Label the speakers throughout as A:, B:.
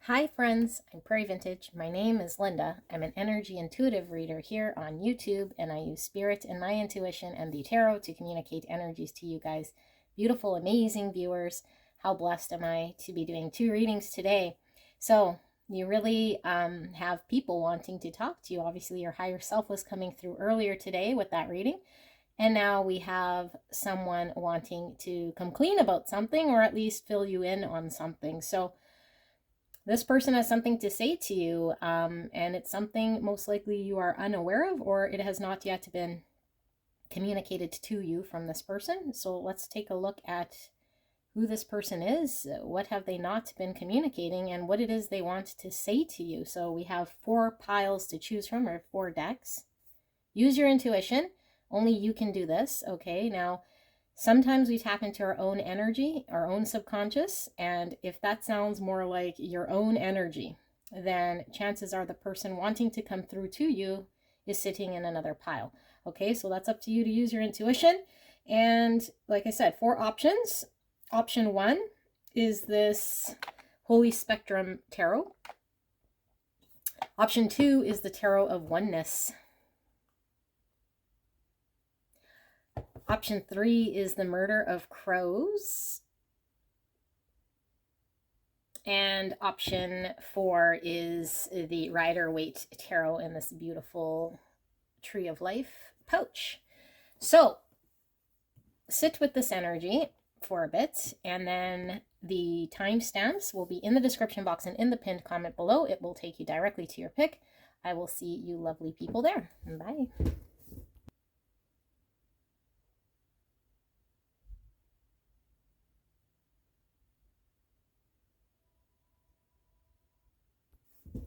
A: Hi friends, I'm Prairie Vintage. My name is Linda. I'm an energy intuitive reader here on YouTube, and I use spirit and my intuition and the tarot to communicate energies to you guys. Beautiful, amazing viewers. How blessed am I to be doing 2 readings today. So you really have people wanting to talk to you. Obviously your higher self was coming through earlier today with that reading. And now we have someone wanting to come clean about something, or at least fill you in on something. So this person has something to say to you, and it's something most likely you are unaware of, or it has not yet been communicated to you from this person. So let's take a look at who this person is, what have they not been communicating, and what it is they want to say to you. So we have 4 piles to choose from, or 4 decks. Use your intuition. Only you can do this, okay? Now, sometimes we tap into our own energy, our own subconscious, and if that sounds more like your own energy, then chances are the person wanting to come through to you is sitting in another pile. Okay, so that's up to you to use your intuition. And like I said, 4 options. Option 1 is this Holy Spectrum Tarot. Option 2 is the Tarot of Oneness. Option 3 is the Murder of Crows. And option 4 is the Rider-Waite Tarot in this beautiful Tree of Life pouch. So sit with this energy for a bit, and then the timestamps will be in the description box and in the pinned comment below. It will take you directly to your pick. I will see you lovely people there. Bye.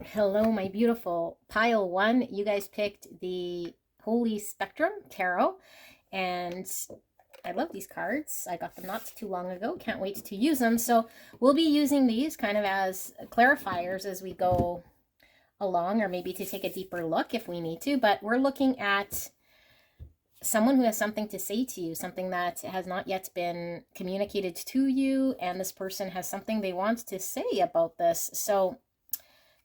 A: Hello, my beautiful pile 1. You guys picked the Holy Spectrum Tarot, and I love these cards. I got them not too long ago. Can't wait to use them. So we'll be using these kind of as clarifiers as we go along, or maybe to take a deeper look if we need to. But we're looking at someone who has something to say to you, something that has not yet been communicated to you, and this person has something they want to say about this. So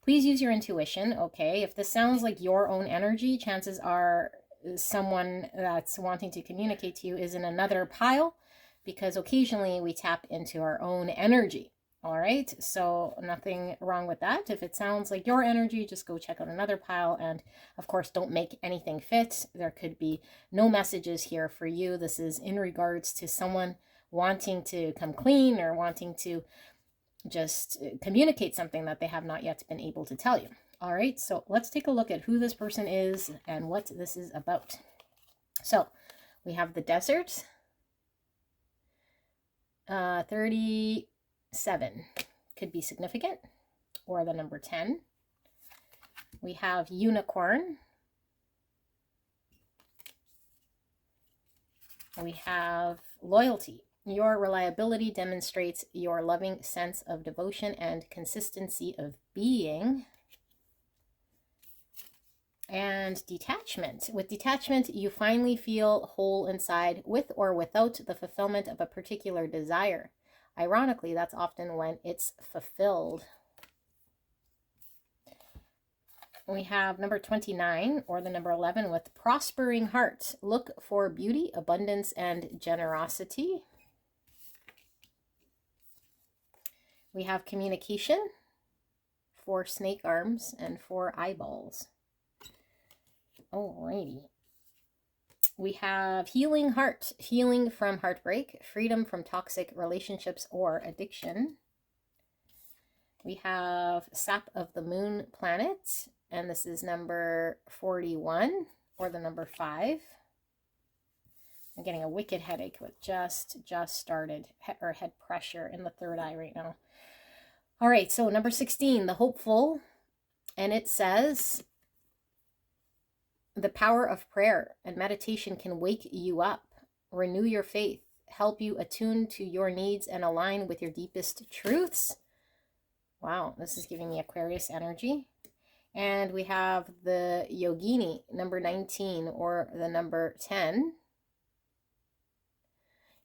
A: please use your intuition, okay? If this sounds like your own energy, chances are someone that's wanting to communicate to you is in another pile, because occasionally we tap into our own energy, all right? So nothing wrong with that. If it sounds like your energy, just go check out another pile, and of course, don't make anything fit. There could be no messages here for you. This is in regards to someone wanting to come clean, or wanting to just communicate something that they have not yet been able to tell you. All right, so let's take a look at who this person is and what this is about. So we have the Desert, 37 could be significant, or the number 10. We have Unicorn. We have Loyalty. Your reliability demonstrates your loving sense of devotion and consistency of being. And Detachment. With detachment, you finally feel whole inside, with or without the fulfillment of a particular desire. Ironically, that's often when it's fulfilled. We have number 29, or the number 11, with Prospering Heart. Look for beauty, abundance, and generosity. We have Communication, 4 snake arms and 4 eyeballs. Alrighty. We have Healing Heart, healing from heartbreak, freedom from toxic relationships or addiction. We have Sap of the Moon Planet, and this is number 41, or the number 5. I'm getting a wicked headache with just started, or head pressure in the third eye right now. All right, so number 16, the Hopeful, and it says, the power of prayer and meditation can wake you up, renew your faith, help you attune to your needs, and align with your deepest truths. Wow, this is giving me Aquarius energy. And we have the Yogini, number 19, or the number 10.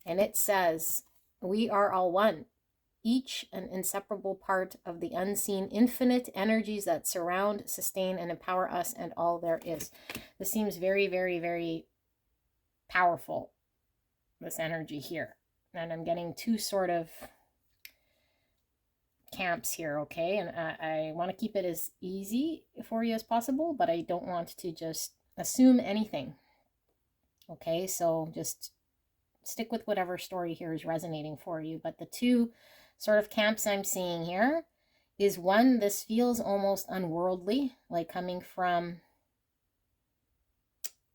A: And it says, we are all one. each an inseparable part of the unseen infinite energies that surround, sustain, and empower us and all there is. This seems very, very, very powerful, this energy here. And I'm getting two sort of camps here, okay? And I want to keep it as easy for you as possible, but I don't want to just assume anything. Okay, so just stick with whatever story here is resonating for you. But the two sort of camps I'm seeing here is, one, this feels almost unworldly, like coming from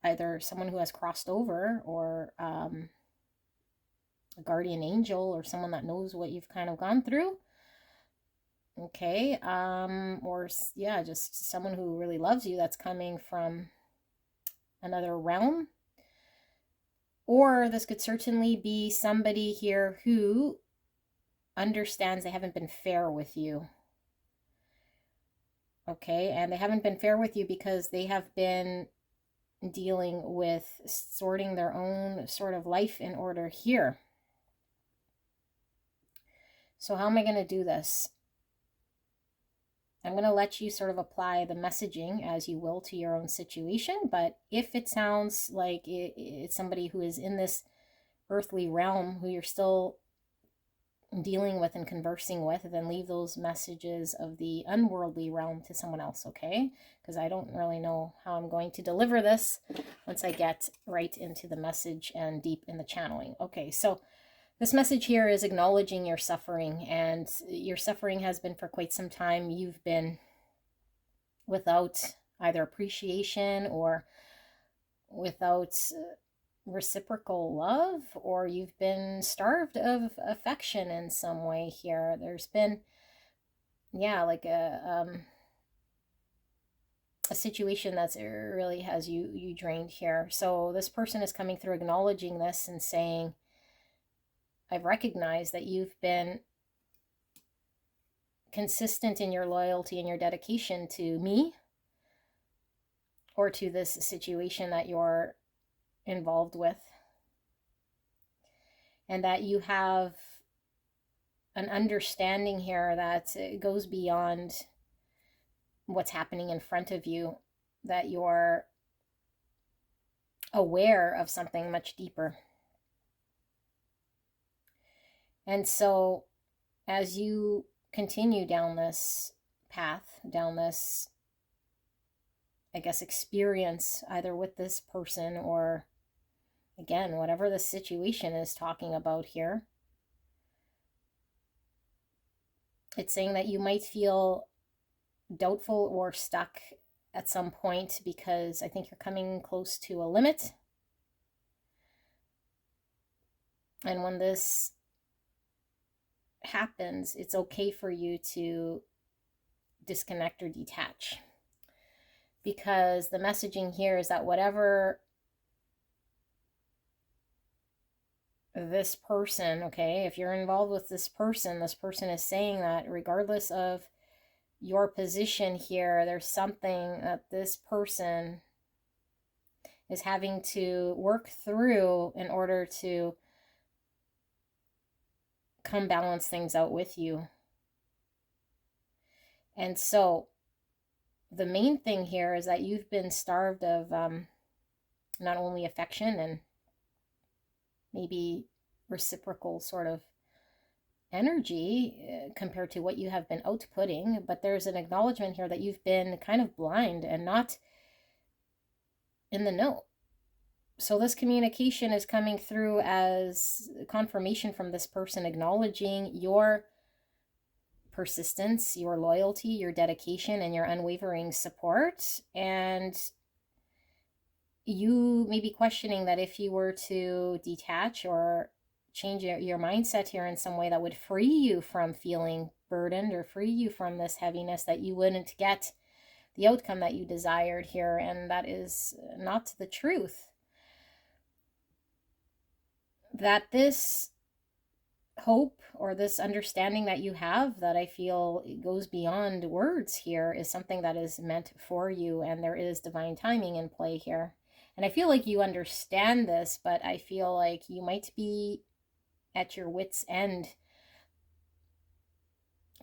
A: either someone who has crossed over, or a guardian angel, or someone that knows what you've kind of gone through. Okay, or yeah, just someone who really loves you that's coming from another realm. Or this could certainly be somebody here who understands they haven't been fair with you. Okay, and they haven't been fair with you because they have been dealing with sorting their own sort of life in order here. So how am I going to do this? I'm going to let you sort of apply the messaging as you will to your own situation. But if it sounds like it's somebody who is in this earthly realm who you're still dealing with and conversing with, then leave those messages of the unworldly realm to someone else, okay? Because I don't really know how I'm going to deliver this once I get right into the message and deep in the channeling. Okay, so this message here is acknowledging your suffering, and your suffering has been for quite some time. You've been without either appreciation or without reciprocal love, or you've been starved of affection in some way here. There's been, yeah, like a situation that's really has you drained here. So this person is coming through acknowledging this and saying, I've recognized that you've been consistent in your loyalty and your dedication to me, or to this situation that you're involved with, and that you have an understanding here that goes beyond what's happening in front of you, that you're aware of something much deeper. And so as you continue down this path, down this, I guess, experience, either with this person or, again, whatever the situation is talking about here, it's saying that you might feel doubtful or stuck at some point, because I think you're coming close to a limit. And when this happens, it's okay for you to disconnect or detach, because the messaging here is that whatever this person, okay, if you're involved with this person is saying that regardless of your position here, there's something that this person is having to work through in order to come balance things out with you. And so the main thing here is that you've been starved of not only affection and maybe reciprocal sort of energy compared to what you have been outputting, but there's an acknowledgement here that you've been kind of blind and not in the know. So this communication is coming through as confirmation from this person, acknowledging your persistence, your loyalty, your dedication, and your unwavering support. And you may be questioning that if you were to detach or change your mindset here in some way that would free you from feeling burdened or free you from this heaviness, that you wouldn't get the outcome that you desired here. And that is not the truth. That this hope or this understanding that you have, that I feel goes beyond words here, is something that is meant for you, and there is divine timing in play here. And I feel like you understand this, but I feel like you might be at your wit's end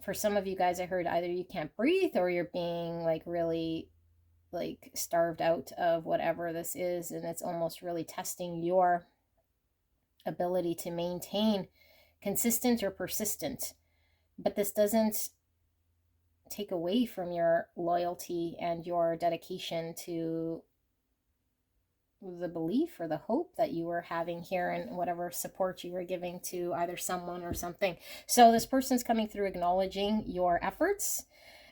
A: for some of you guys, I heard either you can't breathe or you're being like really like starved out of whatever this is, and it's almost really testing your ability to maintain consistent or persistent. But this doesn't take away from your loyalty and your dedication to the belief or the hope that you were having here, and whatever support you were giving to either someone or something. So this person's coming through acknowledging your efforts,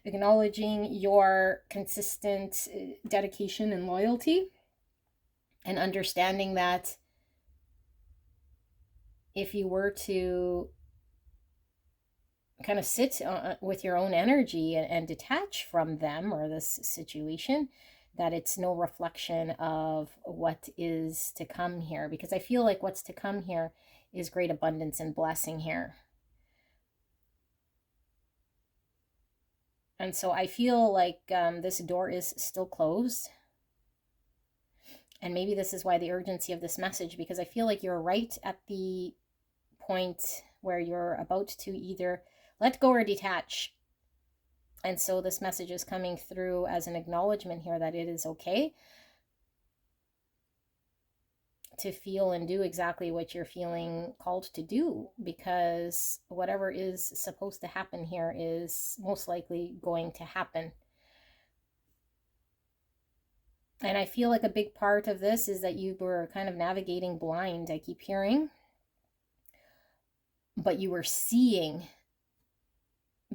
A: acknowledging your consistent dedication and loyalty, and understanding that if you were to kind of sit with your own energy and detach from them or this situation, that it's no reflection of what is to come here. Because I feel like what's to come here is great abundance and blessing here. And so I feel like this door is still closed. And maybe this is why the urgency of this message, because I feel like you're right at the point where you're about to either let go or detach. And so this message is coming through as an acknowledgement here that it is okay to feel and do exactly what you're feeling called to do, because whatever is supposed to happen here is most likely going to happen. And I feel like a big part of this is that you were kind of navigating blind, I keep hearing, but you were seeing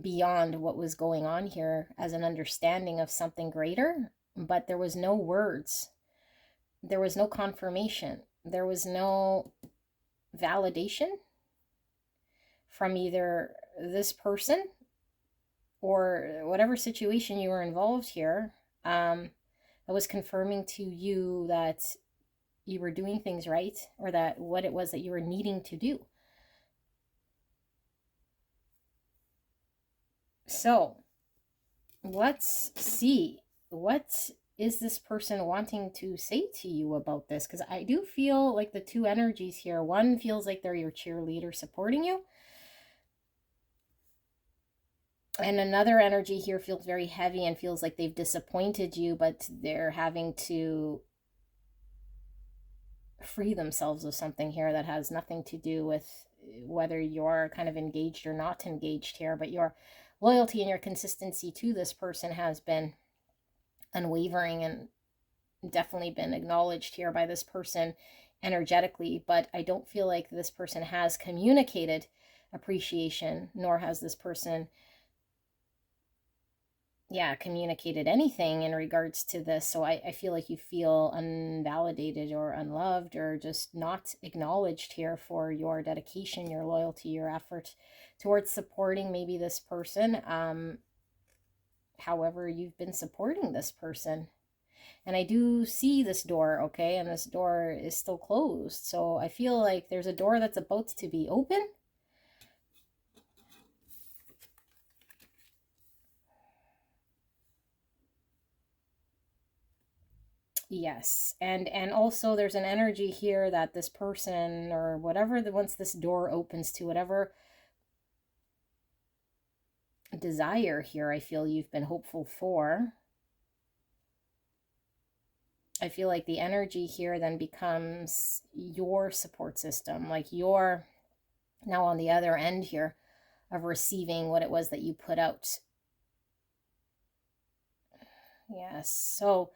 A: beyond what was going on here as an understanding of something greater, but there was no words. There was no confirmation. There was no validation from either this person or whatever situation you were involved here. That was confirming to you that you were doing things right, or that what it was that you were needing to do. So let's see, what is this person wanting to say to you about this? Because I do feel like the two energies here, one feels like they're your cheerleader supporting you, and another energy here feels very heavy and feels like they've disappointed you, but they're having to free themselves of something here that has nothing to do with whether you're kind of engaged or not engaged here, but your loyalty and your consistency to this person has been unwavering and definitely been acknowledged here by this person energetically. But I don't feel like this person has communicated appreciation, nor has this person communicated anything in regards to this. So I feel like you feel unvalidated or unloved or just not acknowledged here for your dedication, your loyalty, your effort towards supporting maybe this person, however you've been supporting this person. And I do see this door, okay, and this door is still closed. So I feel like there's a door that's about to be open. Yes, and also there's an energy here that this person or whatever, once this door opens to whatever desire here, I feel you've been hopeful for, I feel like the energy here then becomes your support system, like you're now on the other end here of receiving what it was that you put out. Yes, so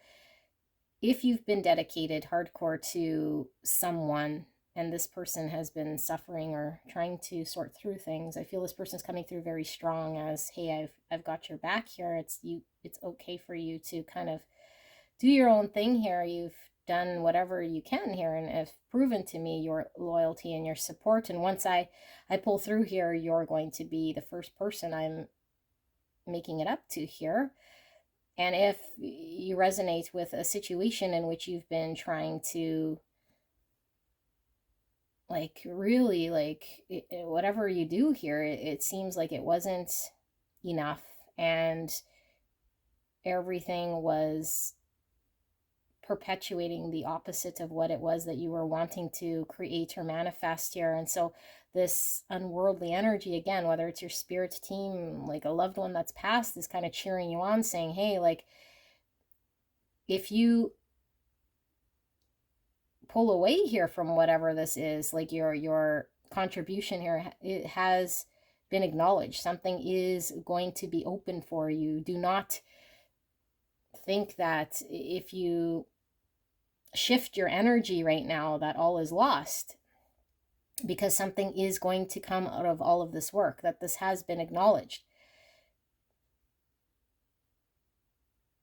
A: if you've been dedicated hardcore to someone and this person has been suffering or trying to sort through things, I feel this person's coming through very strong as, hey, I've got your back here. It's okay for you to kind of do your own thing here. You've done whatever you can here and have proven to me your loyalty and your support. And once I pull through here, you're going to be the first person I'm making it up to here. And if you resonate with a situation in which you've been trying to, like, really, like, whatever you do here, it seems like it wasn't enough and everything was perpetuating the opposite of what it was that you were wanting to create or manifest here. And so this unworldly energy, again, whether it's your spirit team, like a loved one that's passed, is kind of cheering you on, saying, hey, like, if you pull away here from whatever this is, like your contribution here, it has been acknowledged. Something is going to be open for you. Do not think that if you shift your energy right now that all is lost, because something is going to come out of all of this work, that this has been acknowledged.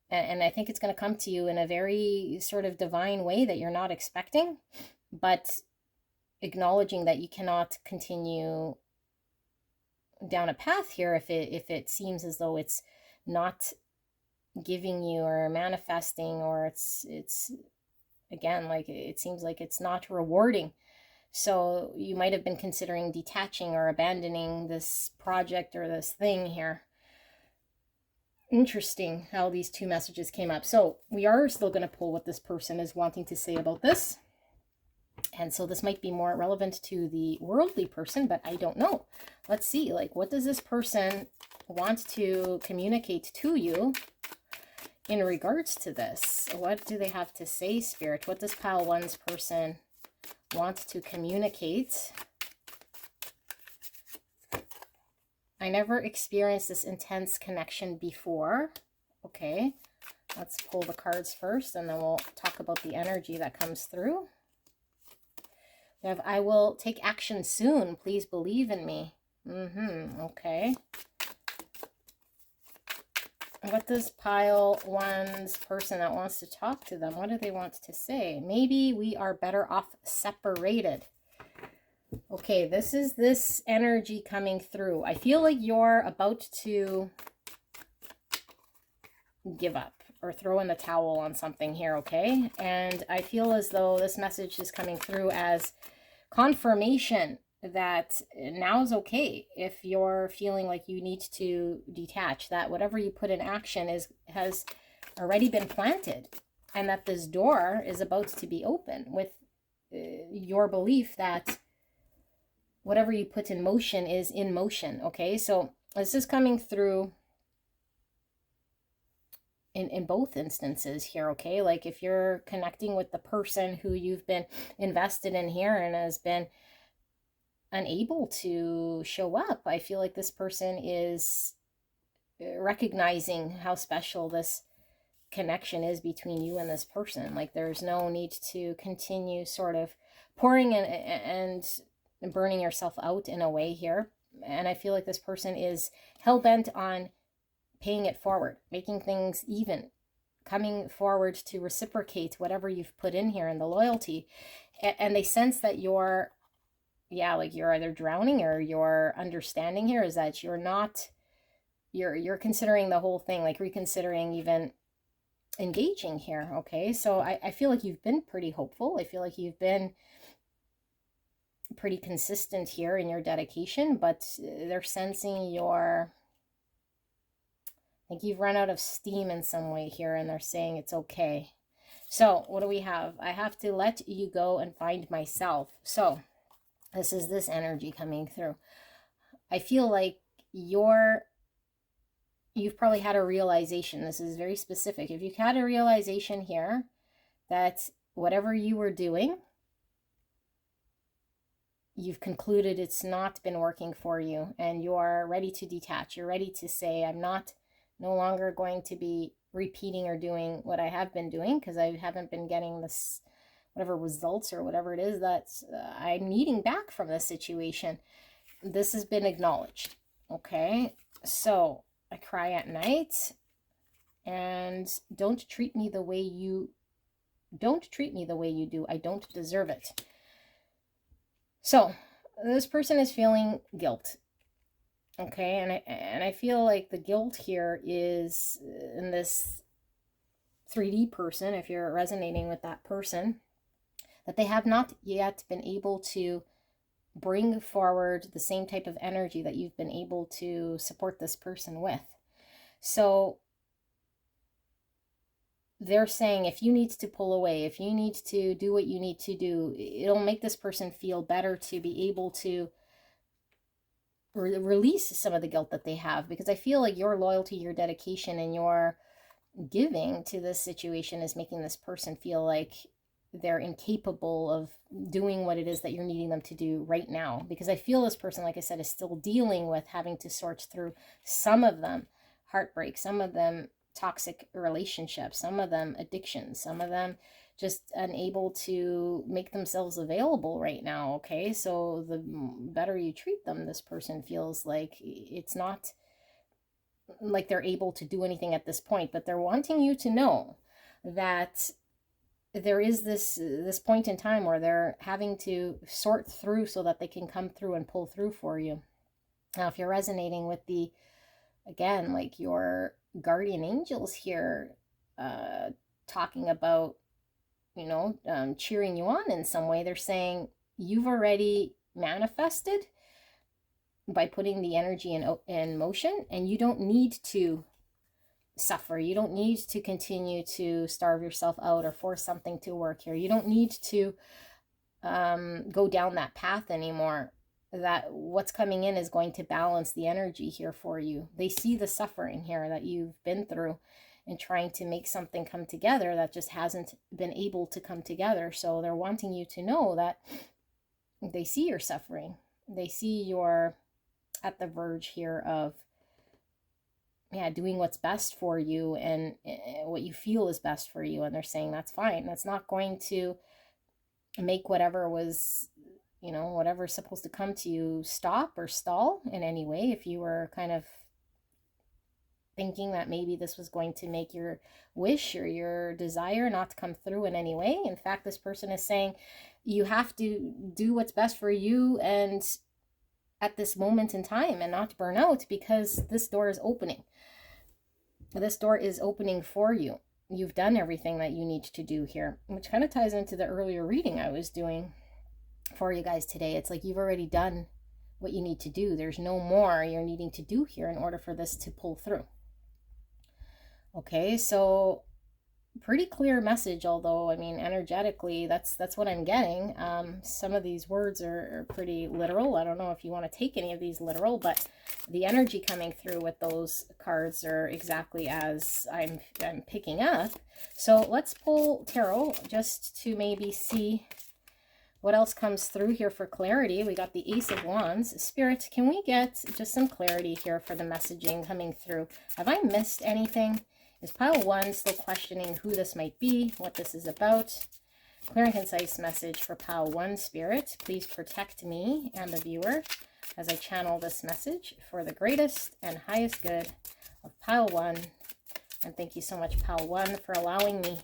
A: And I think it's going to come to you in a very sort of divine way that you're not expecting, but acknowledging that you cannot continue down a path here if it seems as though it's not giving you or manifesting, or it's again, like, it seems like it's not rewarding. So you might have been considering detaching or abandoning this project or this thing here. Interesting how these two messages came up. So we are still going to pull what this person is wanting to say about this. And so this might be more relevant to the worldly person, but I don't know. Let's see, like, what does this person want to communicate to you in regards to this? What do they have to say, Spirit? What does pile one's person want to communicate? I never experienced this intense connection before. Okay, let's pull the cards first, and then we'll talk about the energy that comes through. We have, I will take action soon. Please believe in me. Okay. What does pile one's person that wants to talk to them, what do they want to say? Maybe we are better off separated. Okay, this is this energy coming through. I feel like you're about to give up or throw in the towel on something here, okay? And I feel as though this message is coming through as confirmation that now is okay if you're feeling like you need to detach, that whatever you put in action has already been planted, and that this door is about to be open with your belief that whatever you put in motion is in motion. Okay, so this is coming through in both instances here. Okay, like if you're connecting with the person who you've been invested in here and has been unable to show up, I feel like this person is recognizing how special this connection is between you and this person. Like, there's no need to continue sort of pouring in and burning yourself out in a way here. And I feel like this person is hell-bent on paying it forward, making things even, coming forward to reciprocate whatever you've put in here and the loyalty. And they sense that you're, yeah, like you're either drowning, or your understanding here is that you're not, you're considering the whole thing, like reconsidering even engaging here. Okay, so I feel like you've been pretty hopeful. I feel like you've been pretty consistent here in your dedication, but they're sensing your, I think you've run out of steam in some way here, and they're saying it's okay. So what do we have? I have to let you go and find myself. So this is this energy coming through. I feel like you've probably had a realization. This is very specific. If you've had a realization here that whatever you were doing, you've concluded it's not been working for you, and you're ready to detach. You're ready to say, I'm no longer going to be repeating or doing what I have been doing, because I haven't been getting this, whatever results or whatever it is that I'm needing back from this situation. This has been acknowledged. Okay, so I cry at night, and don't treat me the way you do. I don't deserve it. So this person is feeling guilt. Okay, and I feel like the guilt here is in this 3D person, if you're resonating with that person, that they have not yet been able to bring forward the same type of energy that you've been able to support this person with. So they're saying if you need to pull away, if you need to do what you need to do, it'll make this person feel better to be able to release some of the guilt that they have, because I feel like your loyalty, your dedication, and your giving to this situation is making this person feel like they're incapable of doing what it is that you're needing them to do right now. Because I feel this person, like I said, is still dealing with having to sort through, some of them heartbreak, some of them toxic relationships, some of them addictions, some of them just unable to make themselves available right now. Okay, so the better you treat them, this person feels like it's not like they're able to do anything at this point, but they're wanting you to know that there is this point in time where they're having to sort through so that they can come through and pull through for you. Now, if you're resonating with the, again, like your guardian angels here, talking about, you know, cheering you on in some way, they're saying you've already manifested by putting the energy in motion, and you don't need to suffer. You don't need to continue to starve yourself out or force something to work here. You don't need to go down that path anymore. That what's coming in is going to balance the energy here for you. They see the suffering here that you've been through and trying to make something come together that just hasn't been able to come together. So they're wanting you to know that they see your suffering. They see you're at the verge here of, yeah, doing what's best for you and what you feel is best for you. And they're saying that's fine. That's not going to make whatever was, you know, whatever's supposed to come to you stop or stall in any way. If you were kind of thinking that maybe this was going to make your wish or your desire not to come through in any way. In fact, this person is saying you have to do what's best for you and at this moment in time and not burn out, because this door is opening. This door is opening for you. You've done everything that you need to do here, which kind of ties into the earlier reading I was doing for you guys today. It's like you've already done what you need to do. There's no more you're needing to do here in order for this to pull through. Okay, so pretty clear message, although I mean energetically that's what I'm getting. Some of these words are pretty literal. I don't know if you want to take any of these literal, but the energy coming through with those cards are exactly as I'm picking up. So let's pull tarot just to maybe see what else comes through here for clarity. We got the Ace of Wands. Spirit, can we get just some clarity here for the messaging coming through? Have I missed anything? Is pile 1 still questioning who this might be, what this is about? Clear and concise message for pile 1, Spirit. Please protect me and the viewer as I channel this message for the greatest and highest good of pile 1. And thank you so much, pile 1, for allowing me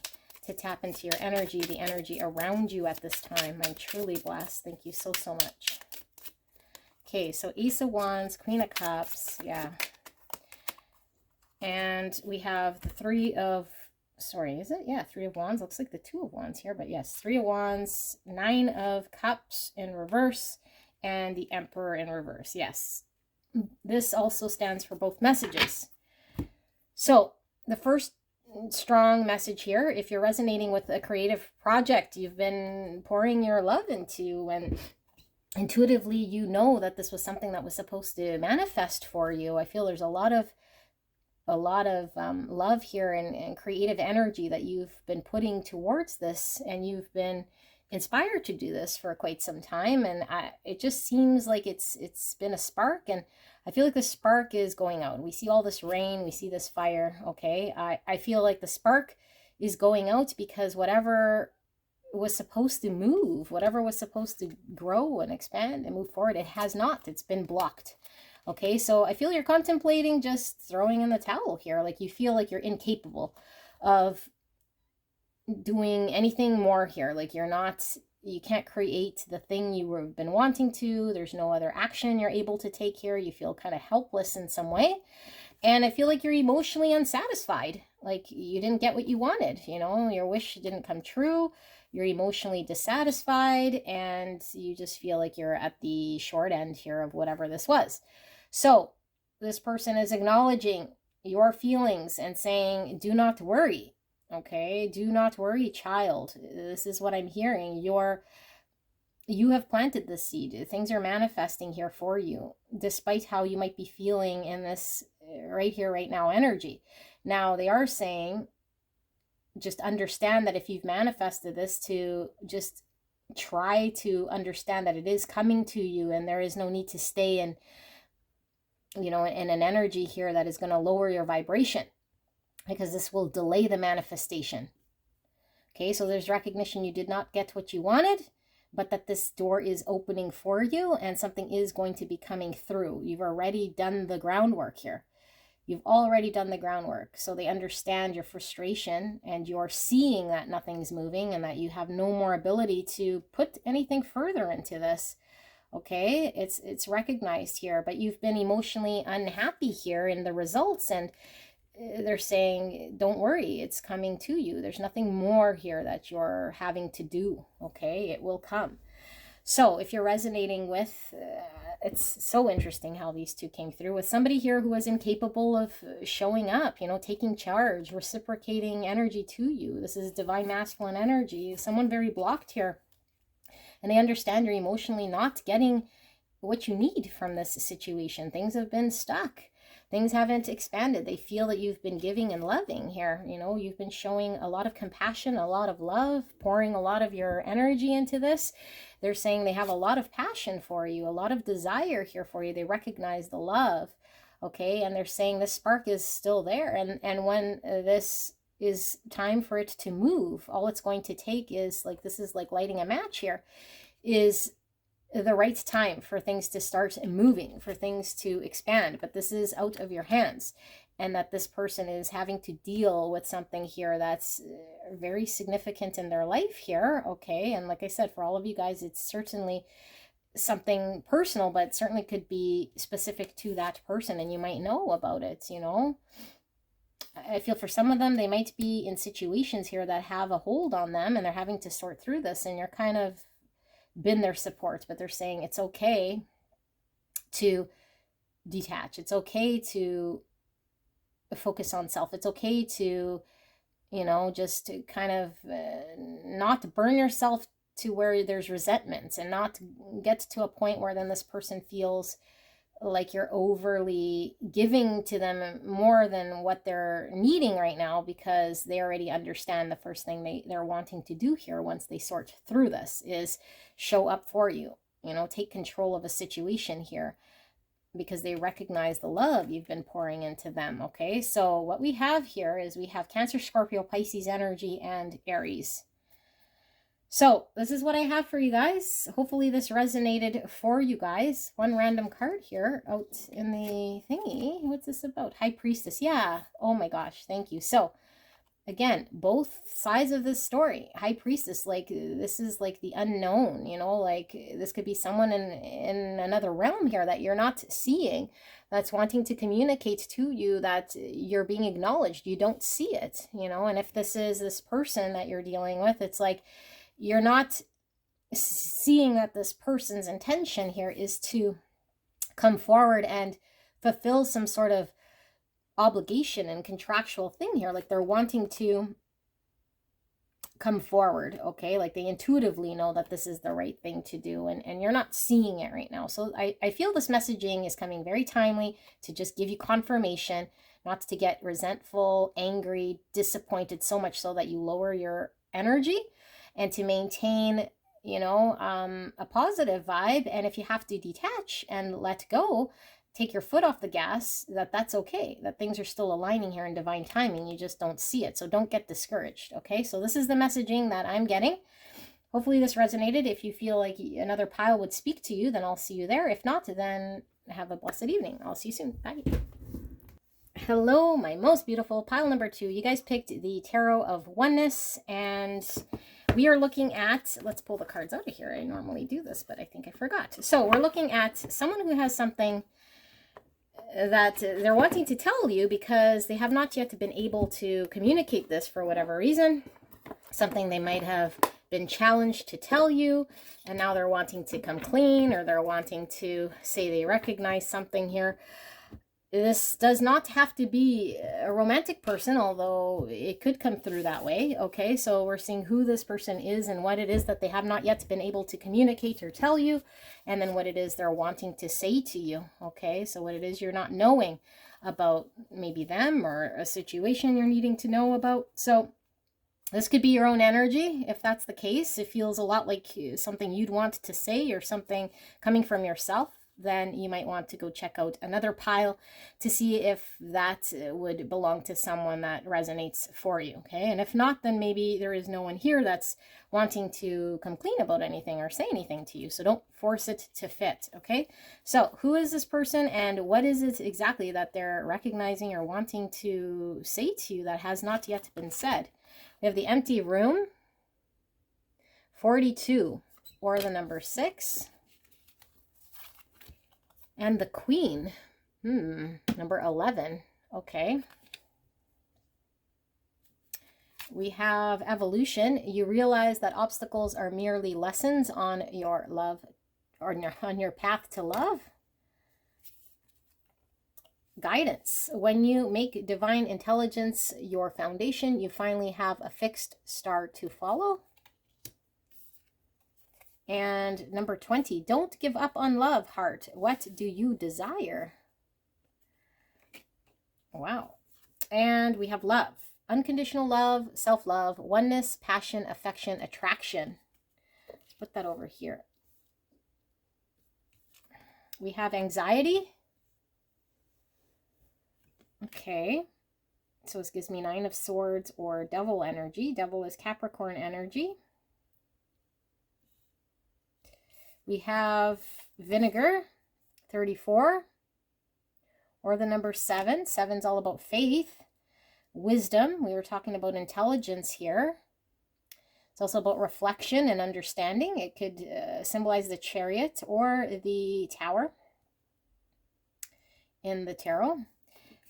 A: to tap into your energy, the energy around you at this time. I'm truly blessed. Thank you so, so much. Okay, so Ace of Wands, Queen of Cups, yeah. And we have the Three of, sorry, is it? Yeah, Three of Wands. Looks like the Two of Wands here, but yes, Three of Wands, Nine of Cups in reverse, and the Emperor in reverse. Yes, this also stands for both messages. So the first strong message here, if you're resonating with a creative project you've been pouring your love into, and intuitively you know that this was something that was supposed to manifest for you, I feel there's a lot of love here and creative energy that you've been putting towards this, and you've been inspired to do this for quite some time. And it just seems like it's been a spark, and I feel like the spark is going out. We see all this rain, we see this fire. Okay, I feel like the spark is going out because whatever was supposed to move, whatever was supposed to grow and expand and move forward, it has not. It's been blocked. Okay, so I feel you're contemplating just throwing in the towel here. Like you feel like you're incapable of doing anything more here. Like you can't create the thing you've been wanting to. There's no other action you're able to take here. You feel kind of helpless in some way. And I feel like you're emotionally unsatisfied. Like you didn't get what you wanted. You know, your wish didn't come true. You're emotionally dissatisfied, and you just feel like you're at the short end here of whatever this was. So this person is acknowledging your feelings and saying, do not worry. Okay, do not worry, child. This is what I'm hearing. You have planted the seed. Things are manifesting here for you, despite how you might be feeling in this right here, right now energy. Now, they are saying, just understand that if you've manifested this, to just try to understand that it is coming to you, and there is no need to stay in, in an energy here that is going to lower your vibration, because this will delay the manifestation. Okay, so there's recognition you did not get what you wanted, but that this door is opening for you and something is going to be coming through. You've already done the groundwork here. You've already done the groundwork. So they understand your frustration, and you're seeing that nothing's moving and that you have no more ability to put anything further into this. Okay, it's recognized here, but you've been emotionally unhappy here in the results, and they're saying, don't worry, it's coming to you. There's nothing more here that you're having to do. Okay, it will come. So if you're resonating with, it's so interesting how these two came through, with somebody here who was incapable of showing up, taking charge, reciprocating energy to you. This is divine masculine energy. Someone very blocked here. And they understand you're emotionally not getting what you need from this situation. Things have been stuck. Things haven't expanded. They feel that you've been giving and loving here. You've been showing a lot of compassion, a lot of love, pouring a lot of your energy into this. They're saying they have a lot of passion for you, a lot of desire here for you. They recognize the love, okay? And they're saying this spark is still there. And when this is time for it to move, all it's going to take is, like, this is like lighting a match here, is the right time for things to start moving, for things to expand. But this is out of your hands, and that this person is having to deal with something here that's very significant in their life here. Okay, and like I said, for all of you guys, it's certainly something personal, but certainly could be specific to that person, and you might know about it. I feel for some of them, they might be in situations here that have a hold on them, and they're having to sort through this, and you're kind of been their support. But they're saying it's okay to detach. It's okay to focus on self. It's okay to, just to kind of not burn yourself to where there's resentment, and not get to a point where then this person feels like you're overly giving to them more than what they're needing right now, because they already understand the first thing they're wanting to do here, once they sort through this, is show up for you, take control of a situation here, because they recognize the love you've been pouring into them. Okay, so what we have here is we have Cancer, Scorpio, Pisces energy, and Aries. So this is what I have for you guys. Hopefully this resonated for you guys. One random card here out in the thingy. What's this about? High Priestess. Yeah. Oh my gosh. Thank you. So again, both sides of this story. High Priestess, like, this is like the unknown, like this could be someone in another realm here that you're not seeing, that's wanting to communicate to you that you're being acknowledged. You don't see it, and if this is this person that you're dealing with, it's like you're not seeing that this person's intention here is to come forward and fulfill some sort of obligation and contractual thing here. Like, they're wanting to come forward, okay? Like, they intuitively know that this is the right thing to do, and you're not seeing it right now. So I feel this messaging is coming very timely to just give you confirmation, not to get resentful, angry, disappointed, so much so that you lower your energy, and to maintain, a positive vibe. And if you have to detach and let go, take your foot off the gas, that's okay, that things are still aligning here in divine timing. You just don't see it. So don't get discouraged. Okay, so this is the messaging that I'm getting. Hopefully this resonated. If you feel like another pile would speak to you, then I'll see you there. If not, then have a blessed evening. I'll see you soon. Bye. Hello, my most beautiful pile number 2. You guys picked the Tarot of Oneness, and we are looking at, let's pull the cards out of here. I normally do this, but I think I forgot. So we're looking at someone who has something that they're wanting to tell you, because they have not yet been able to communicate this for whatever reason. Something they might have been challenged to tell you, and now they're wanting to come clean, or they're wanting to say they recognize something here. This does not have to be a romantic person, although it could come through that way. Okay, so we're seeing who this person is and what it is that they have not yet been able to communicate or tell you, and then what it is they're wanting to say to you. Okay, so what it is you're not knowing about maybe them or a situation you're needing to know about. So this could be your own energy. If that's the case, it feels a lot like something you'd want to say or something coming from yourself. Then you might want to go check out another pile to see if that would belong to someone that resonates for you. Okay, and if not, then maybe there is no one here that's wanting to come clean about anything or say anything to you. So don't force it to fit. Okay, so who is this person and what is it exactly that they're recognizing or wanting to say to you that has not yet been said? We have the empty room, 42, or the number 6. And the queen, number 11. Okay. We have evolution. You realize that obstacles are merely lessons on your love, or on your path to love. Guidance. When you make divine intelligence your foundation, you finally have a fixed star to follow. And number 20, don't give up on love, heart. What do you desire? Wow. And we have love. Unconditional love, self-love, oneness, passion, affection, attraction. Let's put that over here. We have anxiety. Okay. So this gives me 9 of Swords or Devil energy. Devil is Capricorn energy. We have vinegar, 34, or the number 7. 7's all about faith. Wisdom, we were talking about intelligence here. It's also about reflection and understanding. It could symbolize the Chariot or the Tower in the tarot.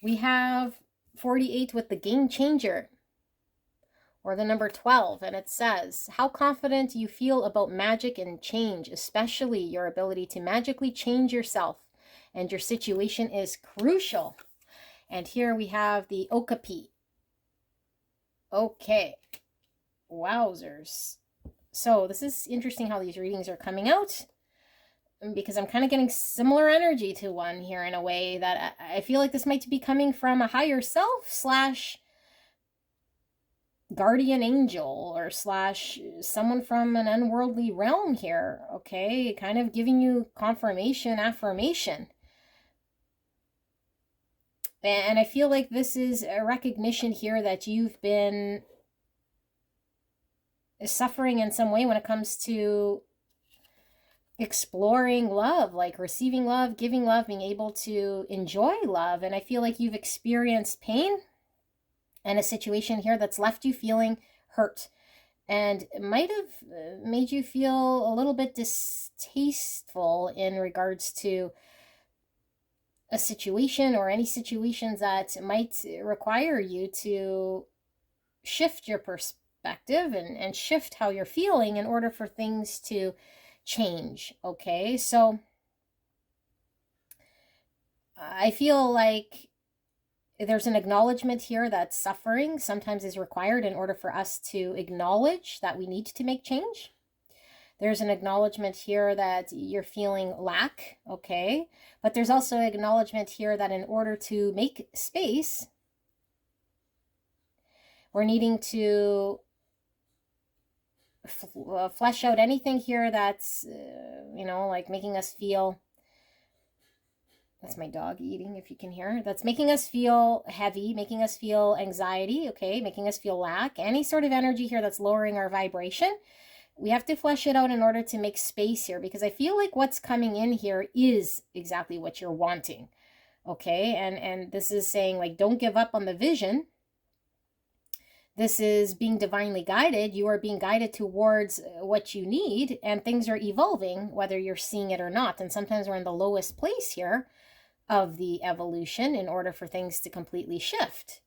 A: We have 48 with the Game Changer, or the number 12, and it says, how confident you feel about magic and change, especially your ability to magically change yourself, and your situation is crucial. And here we have the Okapi. Okay, wowzers. So this is interesting how these readings are coming out, because I'm kind of getting similar energy to one here in a way that I feel like this might be coming from a higher self / guardian angel or / someone from an unworldly realm here. Okay, kind of giving you confirmation, affirmation. And I feel like this is a recognition here that you've been suffering in some way when it comes to exploring love, like receiving love, giving love, being able to enjoy love. And I feel like you've experienced pain and a situation here that's left you feeling hurt, and it might have made you feel a little bit distasteful in regards to a situation or any situations that might require you to shift your perspective and shift how you're feeling in order for things to change. Okay, so I feel like there's an acknowledgement here that suffering sometimes is required in order for us to acknowledge that we need to make change. There's an acknowledgement here that you're feeling lack, okay? But there's also acknowledgement here that in order to make space, we're needing to flesh out anything here that's, like making us feel... That's my dog eating, if you can hear. That's making us feel heavy, making us feel anxiety, okay? Making us feel lack. Any sort of energy here that's lowering our vibration. We have to flesh it out in order to make space here, because I feel like what's coming in here is exactly what you're wanting, okay? And this is saying, like, don't give up on the vision. This is being divinely guided. You are being guided towards what you need, and things are evolving, whether you're seeing it or not. And sometimes we're in the lowest place here of the evolution in order for things to completely shift.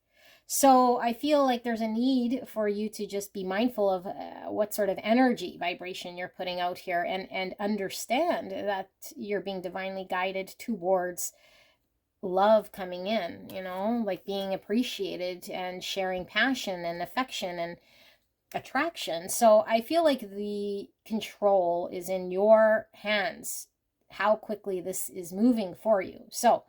A: So I feel like there's a need for you to just be mindful of what sort of energy vibration you're putting out here, and understand that you're being divinely guided towards love coming in, like being appreciated and sharing passion and affection and attraction. So I feel like the control is in your hands, how quickly this is moving for you. So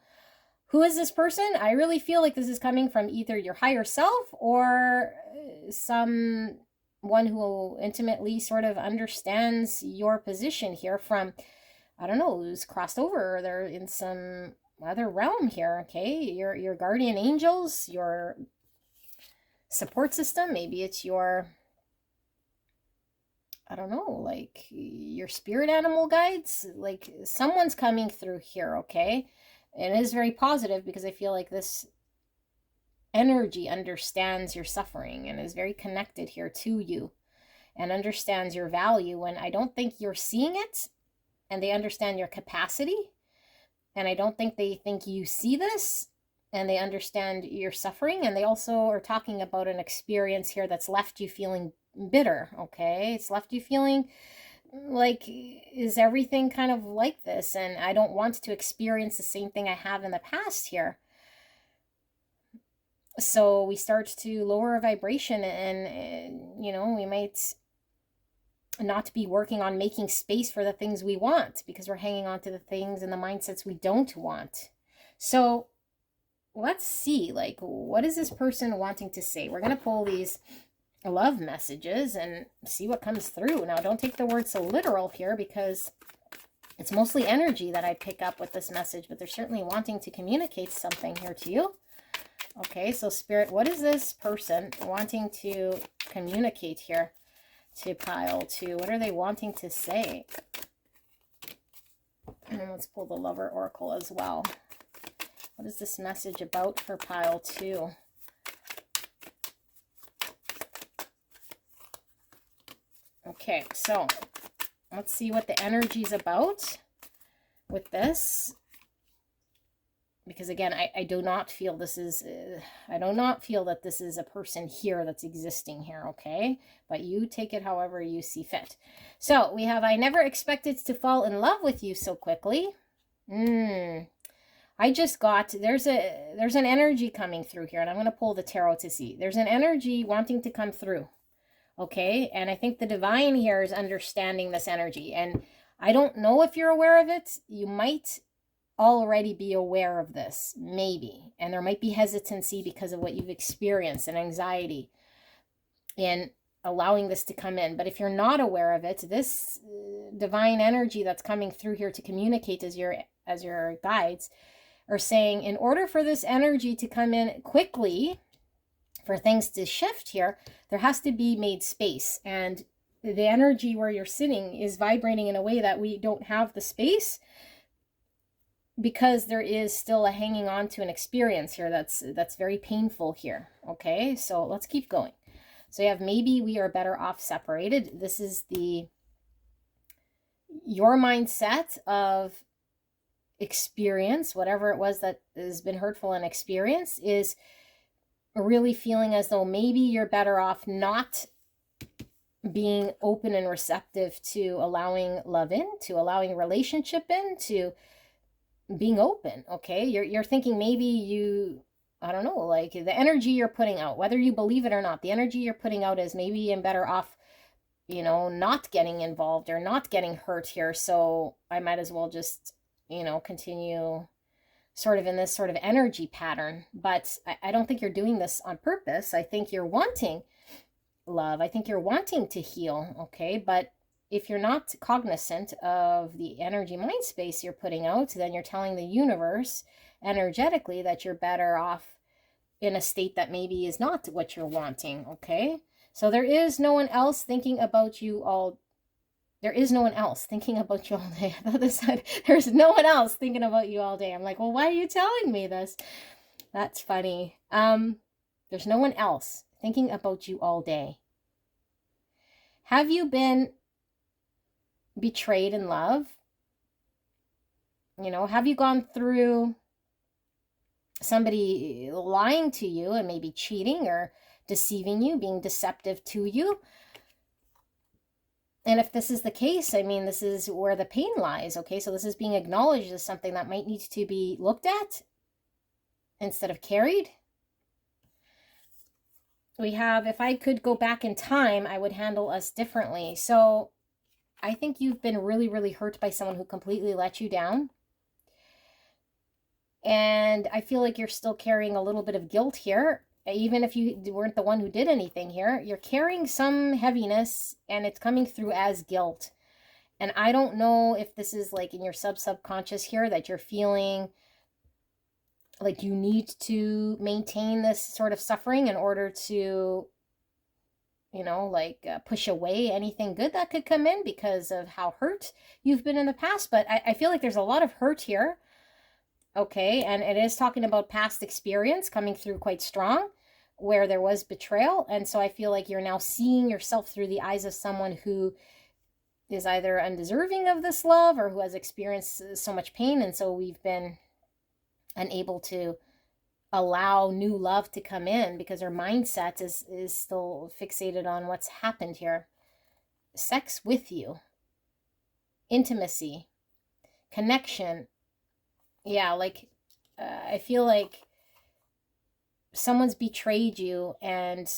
A: who is this person? I really feel like this is coming from either your higher self or someone who intimately sort of understands your position here from, I don't know, who's crossed over, or they're in some other realm here, okay? Your guardian angels, your support system, maybe it's your, I don't know, like your spirit animal guides, like someone's coming through here, okay? And it is very positive because I feel like this energy understands your suffering and is very connected here to you and understands your value. And I don't think you're seeing it, and they understand your capacity. And I don't think they think you see this, and they understand your suffering. And they also are talking about an experience here that's left you feeling bitter, okay? It's left you feeling like, is everything kind of like this? And I don't want to experience the same thing I have in the past here. So we start to lower our vibration, and we might not be working on making space for the things we want because we're hanging on to the things and the mindsets we don't want. So let's see, like, what is this person wanting to say? We're going to pull these love messages and see what comes through. Now, don't take the word so literal here because it's mostly energy that I pick up with this message, but they're certainly wanting to communicate something here to you. Okay, so Spirit, what is this person wanting to communicate here to pile 2? What are they wanting to say? And let's pull the Lover Oracle as well. What is this message about for pile 2? Okay, so let's see what the energy's about with this. Because again, I do not feel this is, I do not feel that this is a person here that's existing here, okay? But you take it however you see fit. So we have, I never expected to fall in love with you so quickly. I just got, there's an energy coming through here, and I'm going to pull the tarot to see. There's an energy wanting to come through, okay? And I think the divine here is understanding this energy. And I don't know if you're aware of it. You might already be aware of this, maybe, and there might be hesitancy because of what you've experienced and anxiety in allowing this to come in. But if you're not aware of it, this divine energy that's coming through here to communicate as your guides are saying, in order for this energy to come in quickly, for things to shift here, there has to be made space. And the energy where you're sitting is vibrating in a way that we don't have the space, because there is still a hanging on to an experience here that's very painful here. Okay, so let's keep going. So you have, maybe we are better off separated. This is your mindset of experience, whatever it was that has been hurtful in experience, is really feeling as though maybe you're better off not being open and receptive to allowing love in, to allowing relationship in, to being open, okay? You're thinking maybe you, I don't know, like the energy you're putting out, whether you believe it or not, the energy you're putting out is, maybe I'm better off, not getting involved or not getting hurt here. So I might as well just, continue sort of in this sort of energy pattern. But I don't think you're doing this on purpose. I think you're wanting love. I think you're wanting to heal, okay? But if you're not cognizant of the energy mind space you're putting out, then you're telling the universe energetically that you're better off in a state that maybe is not what you're wanting, okay? So there is no one else thinking about you all. There is no one else thinking about you all day. I thought this said, there's no one else thinking about you all day. I'm like, well, why are you telling me this? That's funny. There's no one else thinking about you all day. Have you been betrayed in love? Have you gone through somebody lying to you and maybe cheating or deceiving you, being deceptive to you? And if this is the case, I mean, this is where the pain lies, okay? So this is being acknowledged as something that might need to be looked at instead of carried. We have, if I could go back in time, I would handle us differently. So I think you've been really, really hurt by someone who completely let you down. And I feel like you're still carrying a little bit of guilt here. Even if you weren't the one who did anything here, you're carrying some heaviness and it's coming through as guilt. And I don't know if this is like in your subconscious here that you're feeling like you need to maintain this sort of suffering in order to, you know, like push away anything good that could come in because of how hurt you've been in the past. But I feel like there's a lot of hurt here. Okay, and it is talking about past experience coming through quite strong where there was betrayal. And so I feel like you're now seeing yourself through the eyes of someone who is either undeserving of this love or who has experienced so much pain. And so we've been unable to allow new love to come in because our mindset is still fixated on what's happened here. Sex with you, intimacy, connection. Yeah, like I feel like someone's betrayed you and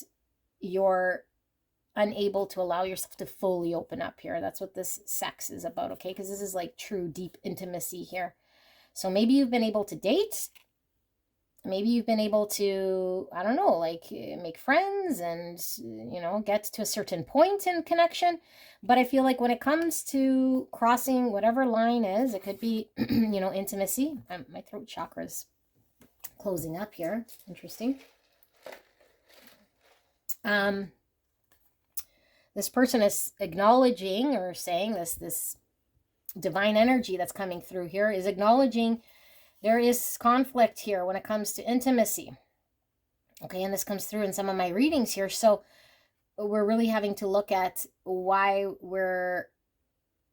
A: you're unable to allow yourself to fully open up here. That's what this sex is about, okay? Because this is like true deep intimacy here. So maybe you've been able to date. Maybe you've been able to, I don't know, like make friends and, you know, get to a certain point in connection. But I feel like when it comes to crossing whatever line is, it could be, you know, intimacy. My throat chakra is closing up here. Interesting. This person is acknowledging or saying this divine energy that's coming through here is acknowledging there is conflict here when it comes to intimacy. Okay, and this comes through in some of my readings here. So we're really having to look at why we're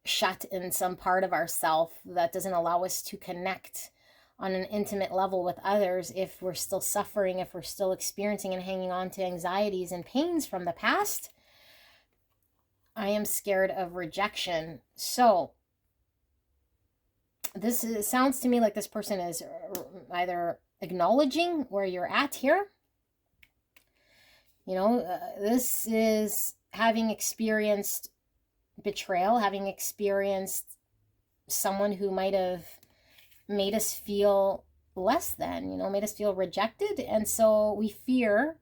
A: shut in some part of ourself that doesn't allow us to connect on an intimate level with others if we're still suffering, if we're still experiencing and hanging on to anxieties and pains from the past. I am scared of rejection. So sounds to me like this person is either acknowledging where you're at here. You know, this is having experienced betrayal, having experienced someone who might have made us feel less than, you know, made us feel rejected. And so we fear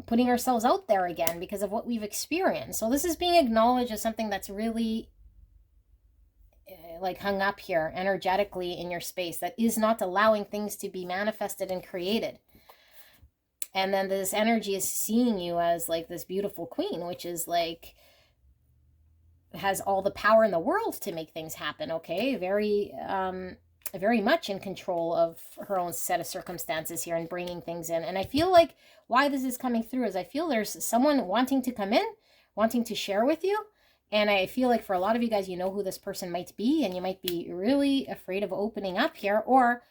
A: putting ourselves out there again because of what we've experienced. So this is being acknowledged as something that's really like hung up here energetically in your space that is not allowing things to be manifested and created. And then this energy is seeing you as like this beautiful queen, which is like has all the power in the world to make things happen. Okay, very much in control of her own set of circumstances here and bringing things in. And I feel like why this is coming through is I feel there's someone wanting to come in, wanting to share with you. And I feel like for a lot of you guys, you know who this person might be, and you might be really afraid of opening up here, or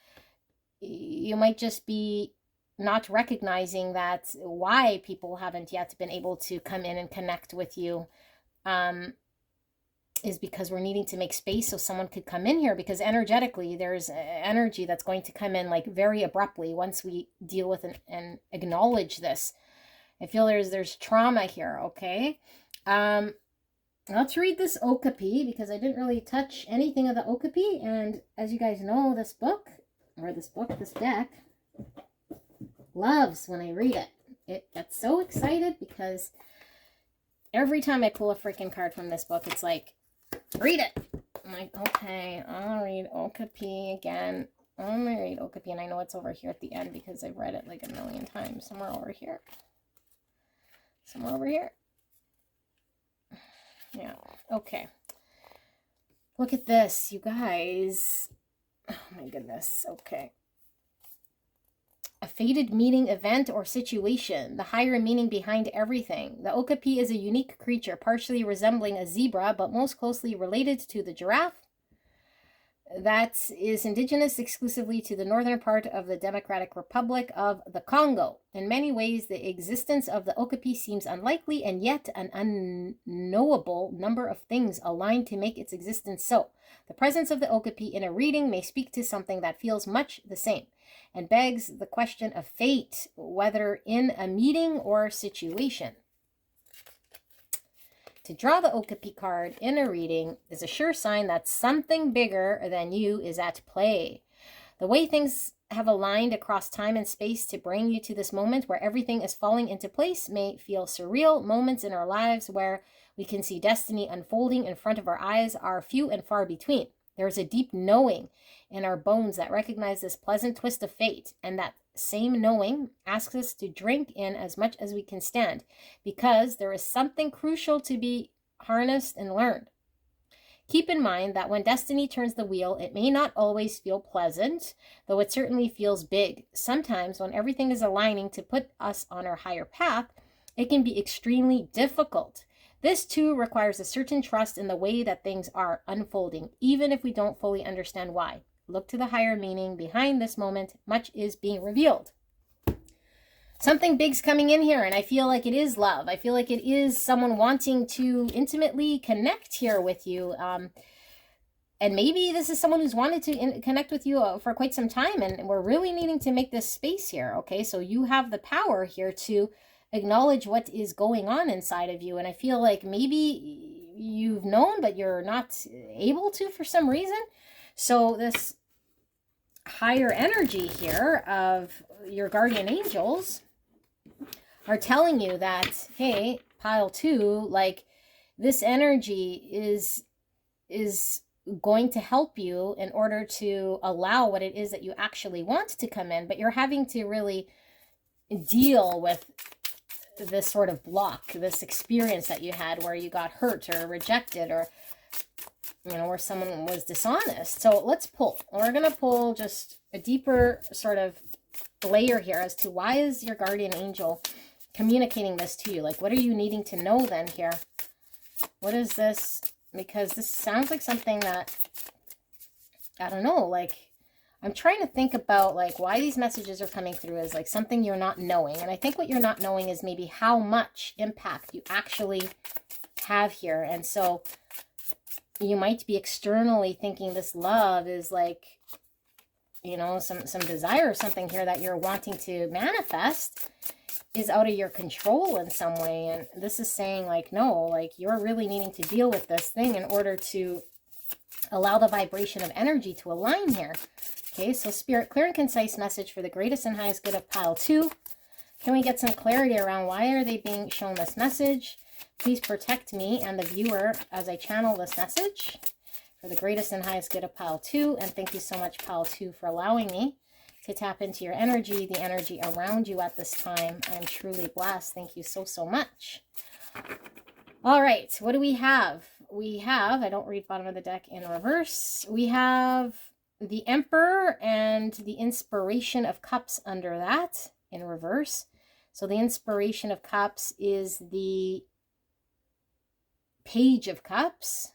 A: you might just be not recognizing that why people haven't yet been able to come in and connect with you is because we're needing to make space so someone could come in here, because energetically there's energy that's going to come in like very abruptly once we deal with and acknowledge this. I feel there's trauma here, okay? Let's read this Okapi because I didn't really touch anything of the Okapi, and as you guys know, this deck loves when I read it. It gets so excited because every time I pull a freaking card from this book, it's like, read it. I'm like, okay, I'll read Okapi again. I'm gonna read Okapi, and I know it's over here at the end because I've read it like a million times. Somewhere over here. Somewhere over here. Yeah, okay. Look at this, you guys. Oh my goodness, okay. A fated meeting, event, or situation, the higher meaning behind everything. The Okapi is a unique creature, partially resembling a zebra, but most closely related to the giraffe. that is indigenous exclusively to the northern part of the Democratic Republic of the Congo. In many ways, the existence of the Okapi seems unlikely, and yet an unknowable number of things align to make its existence so. The presence of the Okapi in a reading may speak to something that feels much the same, and begs the question of fate, whether in a meeting or situation. To draw the Okapi card in a reading is a sure sign that something bigger than you is at play. The way things have aligned across time and space to bring you to this moment where everything is falling into place may feel surreal. Moments in our lives where we can see destiny unfolding in front of our eyes are few and far between. There is a deep knowing in our bones that recognize this pleasant twist of fate, and that same knowing asks us to drink in as much as we can stand, because there is something crucial to be harnessed and learned. Keep in mind that when destiny turns the wheel, it may not always feel pleasant, though it certainly feels big. Sometimes when everything is aligning to put us on our higher path, it can be extremely difficult. This too requires a certain trust in the way that things are unfolding, even if we don't fully understand why. Look to the higher meaning behind this moment. Much is being revealed. Something big's coming in here, and I feel like it is love. I feel like it is someone wanting to intimately connect here with you. And maybe this is someone who's wanted to connect with you for quite some time, and we're really needing to make this space here, okay? So you have the power here to acknowledge what is going on inside of you, and I feel like maybe you've known, but you're not able to for some reason. So this higher energy here of your guardian angels are telling you that, hey, pile 2, like this energy is going to help you in order to allow what it is that you actually want to come in, but you're having to really deal with this sort of block, this experience that you had where you got hurt or rejected, or where someone was dishonest. So let's pull. We're going to pull just a deeper sort of layer here as to why is your guardian angel communicating this to you? Like, what are you needing to know then here? What is this? Because this sounds like something that, I don't know, like, I'm trying to think about, like, why these messages are coming through as, like, something you're not knowing. And I think what you're not knowing is maybe how much impact you actually have here. And so you might be externally thinking this love is, like, some desire or something here that you're wanting to manifest is out of your control in some way. And this is saying, like, no, like, you're really needing to deal with this thing in order to allow the vibration of energy to align here. Okay, so Spirit, clear and concise message for the greatest and highest good of pile 2. Can we get some clarity around why are they being shown this message? Please protect me and the viewer as I channel this message for the greatest and highest good of pile 2. And thank you so much, pile 2, for allowing me to tap into your energy, the energy around you at this time. I'm truly blessed. Thank you so, so much. All right, what do we have? We have, I don't read bottom of the deck in reverse. We have the Emperor and the Inspiration of Cups under that in reverse. So the Inspiration of Cups is the Page of Cups.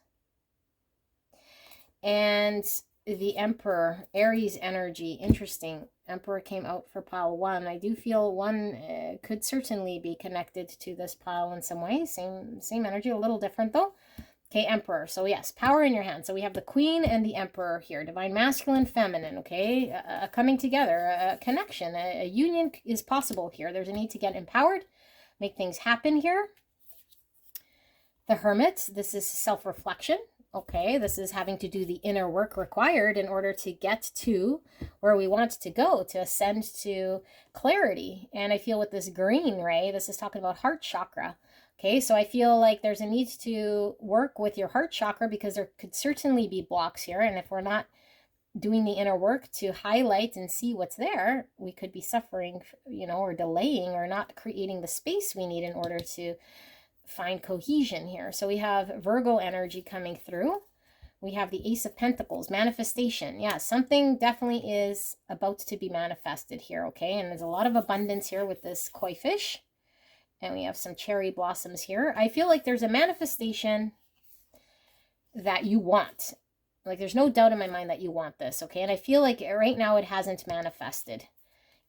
A: And the Emperor, Aries energy, interesting. Emperor came out for pile 1. I do feel 1 could certainly be connected to this pile in some way. Same energy, a little different though. Okay, Emperor. So yes, power in your hand. So we have the Queen and the Emperor here. Divine masculine, feminine, okay? A coming together, a connection, a union is possible here. There's a need to get empowered, make things happen here. The Hermit, this is self-reflection. Okay, this is having to do the inner work required in order to get to where we want to go, to ascend to clarity. And I feel with this green ray, this is talking about heart chakra. Okay, so I feel like there's a need to work with your heart chakra because there could certainly be blocks here. And if we're not doing the inner work to highlight and see what's there, we could be suffering, or delaying or not creating the space we need in order to find cohesion here. So we have Virgo energy coming through. We have the Ace of Pentacles, manifestation. Yeah, something definitely is about to be manifested here, okay? And there's a lot of abundance here with this koi fish. And we have some cherry blossoms here. I feel like there's a manifestation that you want, Like, there's no doubt in my mind that you want this, okay? And I feel like right now it hasn't manifested.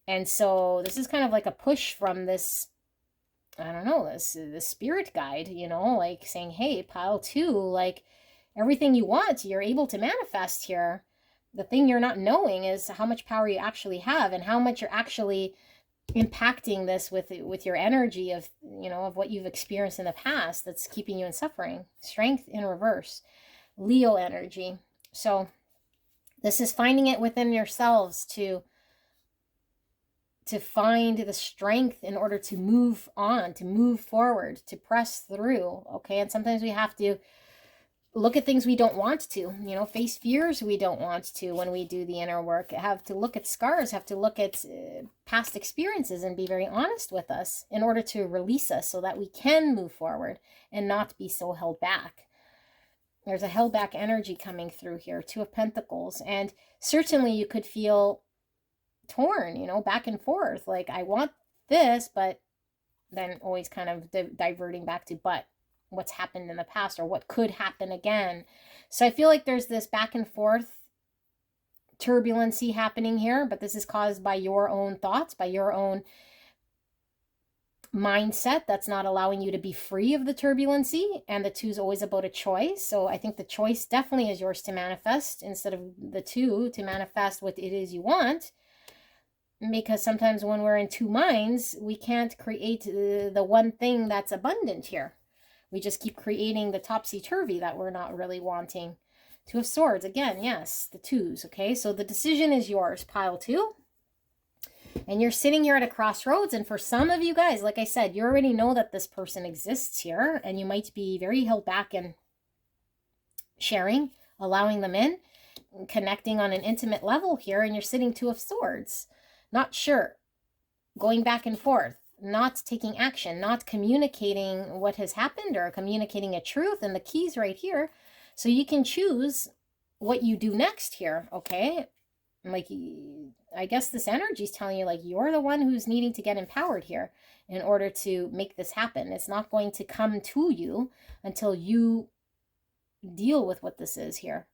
A: And so this is kind of like a push from this, I don't know, this spirit guide, you know, like saying, hey, pile 2, like everything you want, you're able to manifest here. The thing you're not knowing is how much power you actually have and how much you're actually impacting this with your energy of, you know, of what you've experienced in the past that's keeping you in suffering. Strength in reverse. Leo energy. So this is finding it within yourselves to find the strength in order to move on, to move forward, to press through, okay? And sometimes we have to look at things we don't want to, you know, face fears we don't want to when we do the inner work, have to look at scars, have to look at past experiences and be very honest with us in order to release us so that we can move forward and not be so held back. There's a held back energy coming through here, 2 of Pentacles, and certainly you could feel torn, you know, back and forth, like I want this, but then always kind of diverting back to but what's happened in the past or what could happen again. So I feel like there's this back and forth turbulency happening here, but this is caused by your own thoughts, by your own mindset that's not allowing you to be free of the turbulency. And the 2 is always about a choice. So I think the choice definitely is yours to manifest instead of the 2 to manifest what it is you want. Because sometimes when we're in 2 minds, we can't create the one thing that's abundant here. We just keep creating the topsy-turvy that we're not really wanting. 2 of Swords, again, yes, the 2s, okay? So the decision is yours, pile 2. And you're sitting here at a crossroads, and for some of you guys, like I said, you already know that this person exists here, and you might be very held back in sharing, allowing them in, connecting on an intimate level here, and you're sitting 2 of Swords. Not sure, going back and forth, not taking action, not communicating what has happened or communicating a truth, and the key's right here. So you can choose what you do next here, okay? Like, I guess this energy is telling you, like, you're the one who's needing to get empowered here in order to make this happen. It's not going to come to you until you deal with what this is here.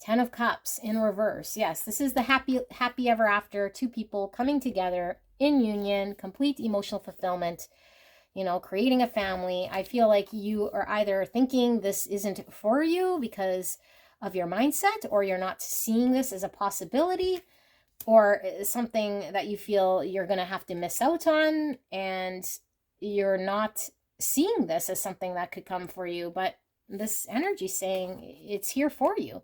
A: 10 of Cups in reverse. Yes, this is the happy ever after, 2 people coming together in union, complete emotional fulfillment, you know, creating a family. I feel like you are either thinking this isn't for you because of your mindset, or you're not seeing this as a possibility, or something that you feel you're going to have to miss out on, and you're not seeing this as something that could come for you. But this energy saying it's here for you.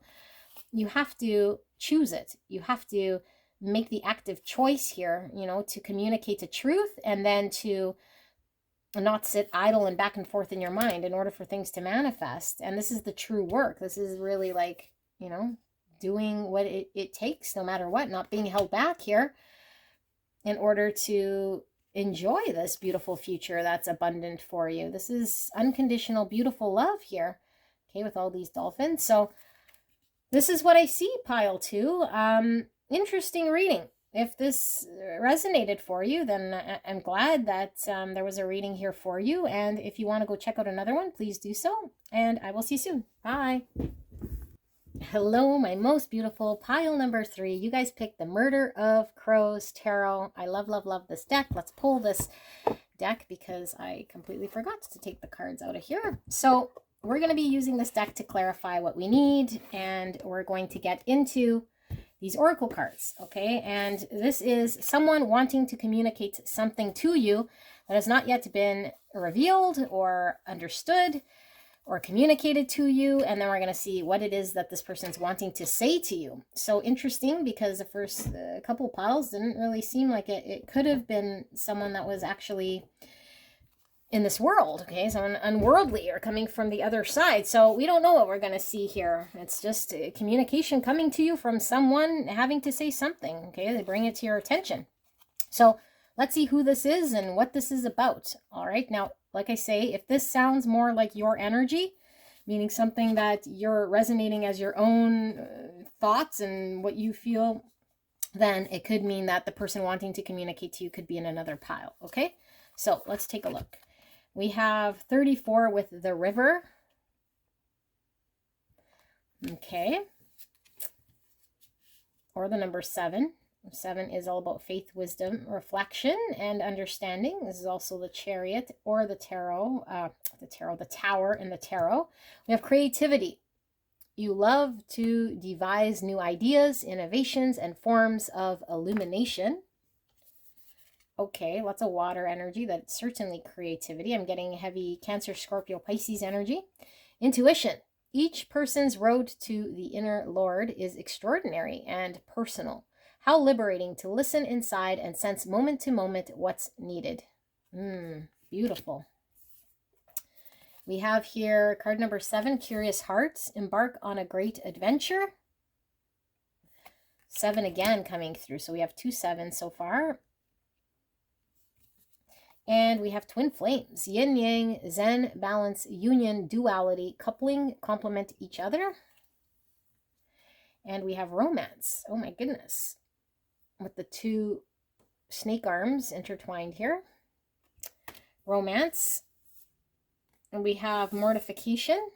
A: You have to choose it. You have to make the active choice here, you know, to communicate the truth, and then to not sit idle and back and forth in your mind in order for things to manifest. And this is the true work. This is really like, you know, doing what it takes no matter what, not being held back here in order to enjoy this beautiful future that's abundant for you. This is unconditional, beautiful love here, okay, with all these dolphins. So this is what I see, pile 2. Interesting reading. If this resonated for you, then I'm glad that there was a reading here for you. And if you want to go check out another one, please do so. And I will see you soon. Bye. Hello, my most beautiful pile number 3. You guys picked the Murder of Crows Tarot. I love, love, love this deck. Let's pull this deck because I completely forgot to take the cards out of here. So we're going to be using this deck to clarify what we need, and we're going to get into these oracle cards, okay? And this is someone wanting to communicate something to you that has not yet been revealed or understood or communicated to you, and then we're going to see what it is that this person's wanting to say to you. So interesting, because the first couple piles didn't really seem like it could have been someone that was actually in this world, okay, someone unworldly or coming from the other side. So we don't know what we're going to see here. It's just communication coming to you from someone having to say something, okay? They bring it to your attention. So let's see who this is and what this is about. All right, now, like I say, if this sounds more like your energy, meaning something that you're resonating as your own thoughts and what you feel, then it could mean that the person wanting to communicate to you could be in another pile, okay? So let's take a look. We have 34 with the River. Okay. or the number 7. 7 is all about faith, wisdom, reflection, and understanding. This is also the Chariot or the Tarot, the Tower in the Tarot. We have creativity. You love to devise new ideas, innovations, and forms of illumination. Okay, lots of water energy. That's certainly creativity. I'm getting heavy Cancer, Scorpio, Pisces energy. Intuition. Each person's road to the inner Lord is extraordinary and personal. How liberating to listen inside and sense moment to moment what's needed. Beautiful. We have here card number 7, Curious Hearts. Embark on a great adventure. 7 again coming through. So we have 2 7s so far. And we have twin flames. Yin, yang, zen, balance, union, duality, coupling, complement each other. And we have romance. Oh my goodness. With the 2 snake arms intertwined here. Romance. And we have mortification.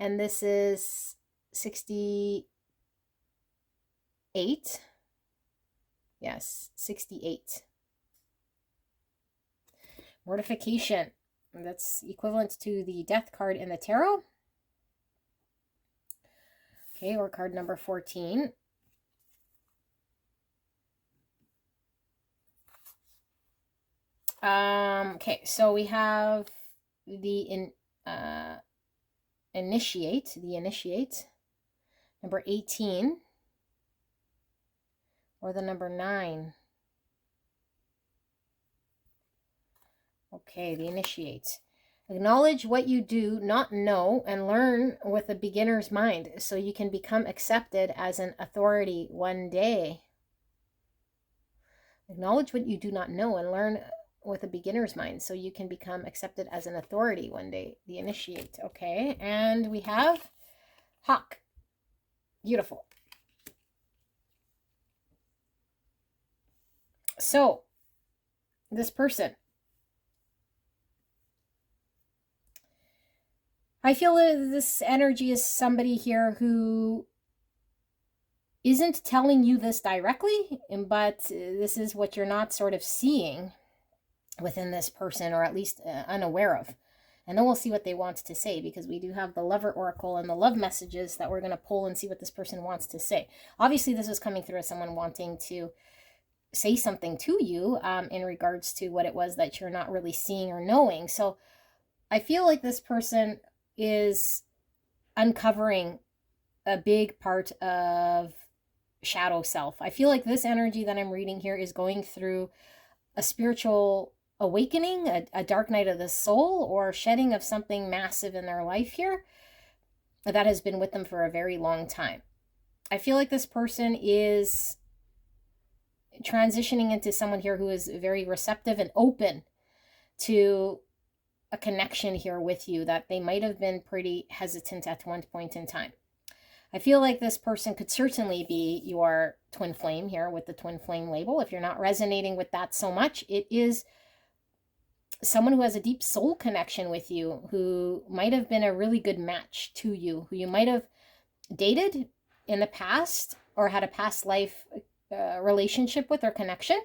A: And this is 68. Yes, 68. Mortification. That's equivalent to the Death card in the Tarot. Okay, or card number 14. Okay, so we have the initiate, number 18, or the number 9. Okay, the initiate. Acknowledge what you do not know and learn with a beginner's mind so you can become accepted as an authority one day. Acknowledge what you do not know and learn with a beginner's mind so you can become accepted as an authority one day. The initiate. Okay, and we have hawk. Beautiful. So, this person. I feel that this energy is somebody here who isn't telling you this directly, but this is what you're not sort of seeing within this person, or at least unaware of. And then we'll see what they want to say, because we do have the Lover Oracle and the love messages that we're going to pull and see what this person wants to say. Obviously, this is coming through as someone wanting to say something to you in regards to what it was that you're not really seeing or knowing. So I feel like this person is uncovering a big part of shadow self. I feel like this energy that I'm reading here is going through a spiritual awakening, a dark night of the soul, or shedding of something massive in their life here that has been with them for a very long time. I feel like this person is transitioning into someone here who is very receptive and open to a connection here with you that they might have been pretty hesitant at one point in time. I feel like this person could certainly be your twin flame here with the twin flame label. If you're not resonating with that so much, it is someone who has a deep soul connection with you, who might have been a really good match to you, who you might have dated in the past or had a past life relationship with or connection.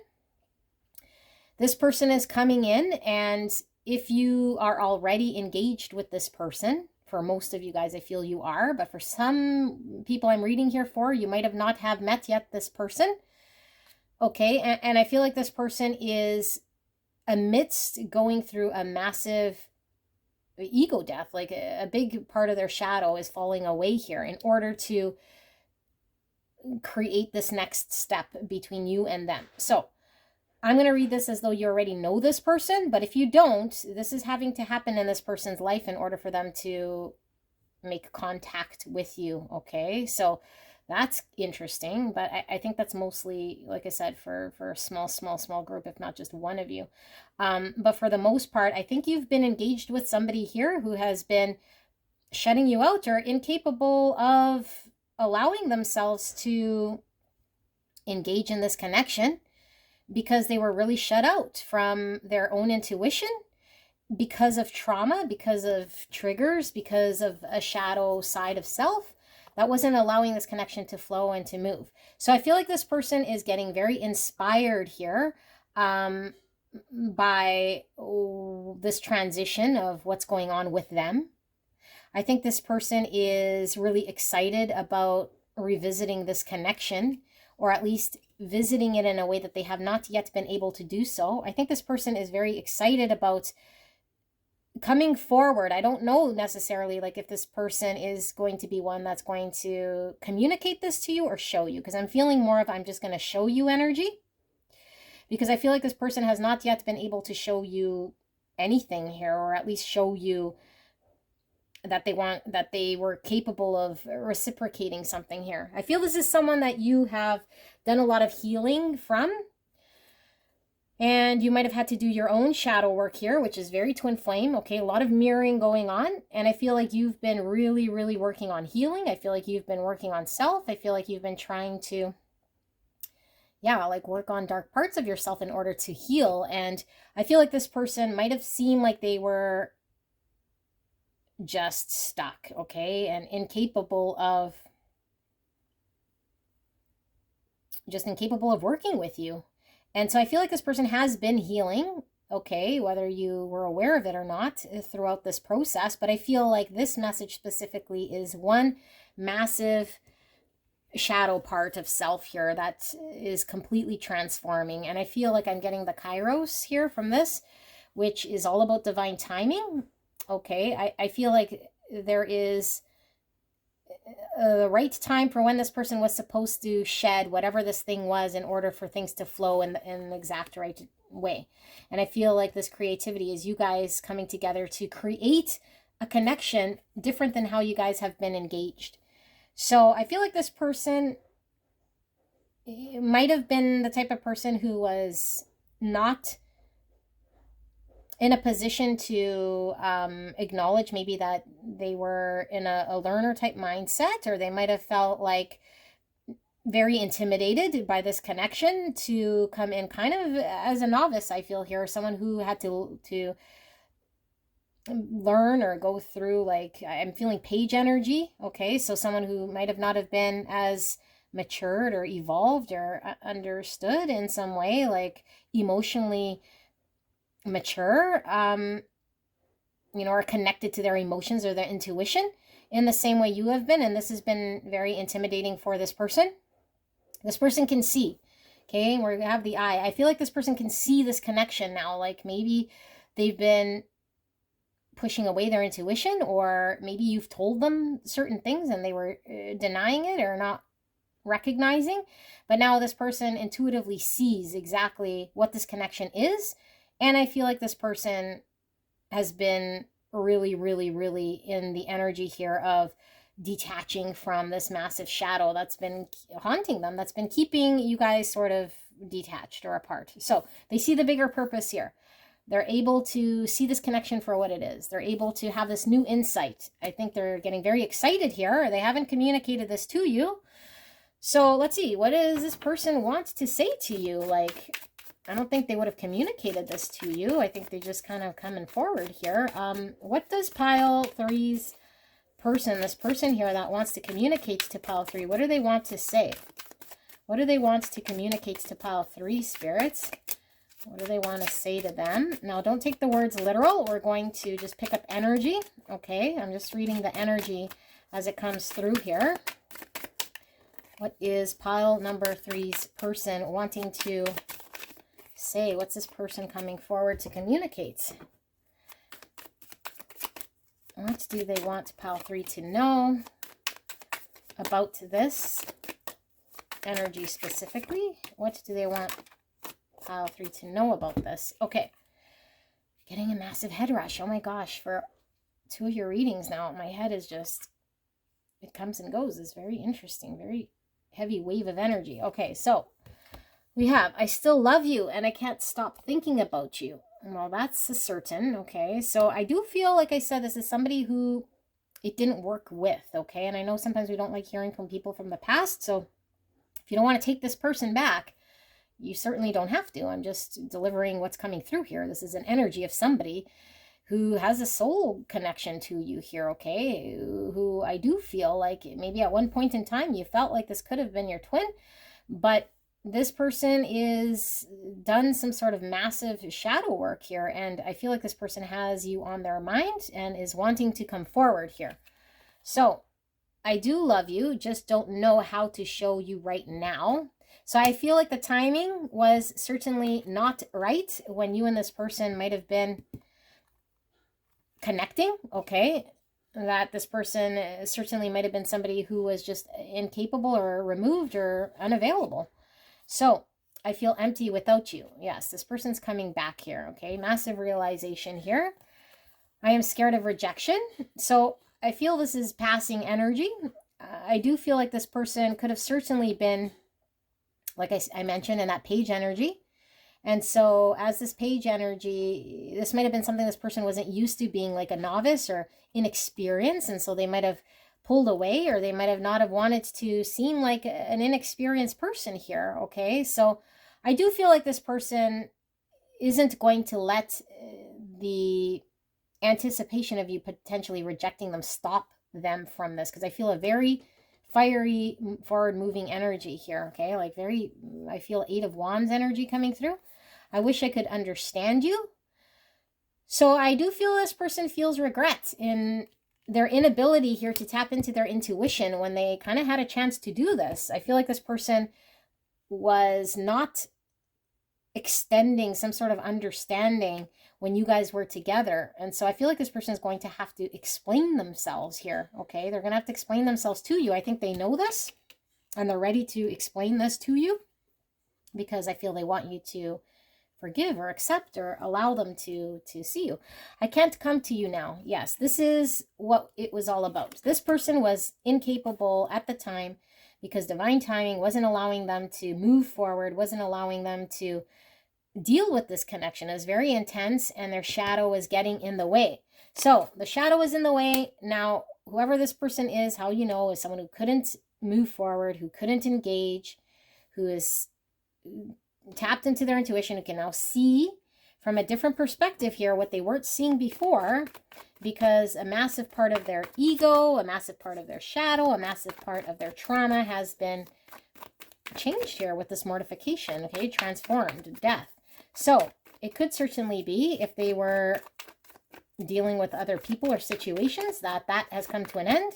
A: This person is coming in, and if you are already engaged with this person, for most of you guys, I feel you are, but for some people I'm reading here for, you might have not have met yet this person. Okay, and I feel like this person is amidst going through a massive ego death, like a big part of their shadow is falling away here in order to create this next step between you and them. So I'm going to read this as though you already know this person, but if you don't, this is having to happen in this person's life in order for them to make contact with you, okay? So that's interesting, but I think that's mostly, like I said, for a small group, if not just one of you. But for the most part, I think you've been engaged with somebody here who has been shutting you out or incapable of allowing themselves to engage in this connection, because they were really shut out from their own intuition because of trauma, because of triggers, because of a shadow side of self. that wasn't allowing this connection to flow and to move. So I feel like this person is getting very inspired here by this transition of what's going on with them. I think this person is really excited about revisiting this connection, or at least visiting it in a way that they have not yet been able to do so. I think this person is very excited about coming forward. I don't know necessarily like if this person is going to be one that's going to communicate this to you or show you, because I'm feeling more of I'm just going to show you energy, because I feel like this person has not yet been able to show you anything here, or at least show you that they were capable of reciprocating something here. I feel this is someone that you have done a lot of healing from, and you might have had to do your own shadow work here, which is very twin flame. Okay, a lot of mirroring going on, and I feel like you've been really, really working on healing. I feel like you've been working on self. I feel like you've been trying to, yeah, like work on dark parts of yourself in order to heal. And I feel like this person might have seemed like they were just stuck, okay, and incapable of working with you. And so I feel like this person has been healing, okay, whether you were aware of it or not throughout this process. But I feel like this message specifically is one massive shadow part of self here that is completely transforming. And I feel like I'm getting the Kairos here from this, which is all about divine timing. Okay, I feel like there is the right time for when this person was supposed to shed whatever this thing was in order for things to flow in the exact right way. And I feel like this creativity is you guys coming together to create a connection different than how you guys have been engaged. So I feel like this person might have been the type of person who was not in a position to acknowledge maybe that they were in a learner type mindset, or they might have felt like very intimidated by this connection to come in kind of as a novice. I feel here, someone who had to learn or go through, like, I'm feeling page energy. Okay, so someone who might have not have been as matured or evolved or understood in some way, like emotionally mature, or connected to their emotions or their intuition in the same way you have been. And this has been very intimidating for this person. This person can see, okay, we're gonna have the eye. I feel like this person can see this connection now. Like maybe they've been pushing away their intuition, or maybe you've told them certain things and they were denying it or not recognizing. But now this person intuitively sees exactly what this connection is. And I feel like this person has been really, really, really in the energy here of detaching from this massive shadow that's been haunting them, that's been keeping you guys sort of detached or apart. So they see the bigger purpose here. They're able to see this connection for what it is. They're able to have this new insight. I think they're getting very excited here. They haven't communicated this to you. So let's see. What does this person want to say to you? Like, I don't think they would have communicated this to you. I think they just kind of coming forward here. What does pile 3's person, this person here that wants to communicate to pile 3, what do they want to say? What do they want to communicate to pile 3, spirits? What do they want to say to them? Now, don't take the words literal. We're going to just pick up energy. Okay, I'm just reading the energy as it comes through here. What is pile number 3's person wanting to say? What's this person coming forward to communicate? What do they want pile 3 to know about this energy specifically? What do they want pile 3 to know about this? Okay, getting a massive head rush. Oh my gosh, for 2 of your readings now, my head is just, it comes and goes. It's very interesting, very heavy wave of energy. Okay, so we have, I still love you and I can't stop thinking about you. Well, that's a certain, okay? So I do feel, like I said, this is somebody who it didn't work with, okay? And I know sometimes we don't like hearing from people from the past, so if you don't want to take this person back, you certainly don't have to. I'm just delivering what's coming through here. This is an energy of somebody who has a soul connection to you here, okay? Who I do feel like maybe at one point in time you felt like this could have been your twin, but this person is done some sort of massive shadow work here, and I feel like this person has you on their mind and is wanting to come forward here. So I do love you, just don't know how to show you right now. So I feel like the timing was certainly not right when you and this person might have been connecting, okay? That this person certainly might have been somebody who was just incapable or removed or unavailable. So I feel empty without you. Yes, this person's coming back here, okay? Massive realization here. I am scared of rejection. So I feel this is passing energy. I do feel like this person could have certainly been, like I mentioned, in that page energy. And so as this page energy, this might have been something this person wasn't used to, being like a novice or inexperienced. And so they might have pulled away, or they might have not have wanted to seem like an inexperienced person here, okay? So I do feel like this person isn't going to let the anticipation of you potentially rejecting them stop them from this, because I feel a very fiery, forward moving energy here, okay? Like I feel 8 of Wands energy coming through. I wish I could understand you. So I do feel this person feels regret in their inability here to tap into their intuition when they kind of had a chance to do this. I feel like this person was not extending some sort of understanding when you guys were together. And so I feel like this person is going to have to explain themselves here, okay? They're going to have to explain themselves to you. I think they know this and they're ready to explain this to you, because I feel they want you to forgive or accept or allow them to see you. I can't come to you now. Yes, this is what it was all about. This person was incapable at the time because divine timing wasn't allowing them to move forward, wasn't allowing them to deal with this connection. It was very intense and their shadow was getting in the way. So the shadow was in the way. Now, whoever this person is, how you know, is someone who couldn't move forward, who couldn't engage, who is tapped into their intuition, who can now see from a different perspective here what they weren't seeing before, because a massive part of their ego, a massive part of their shadow, a massive part of their trauma has been changed here with this mortification, okay, transformed, death. So it could certainly be, if they were dealing with other people or situations, that has come to an end.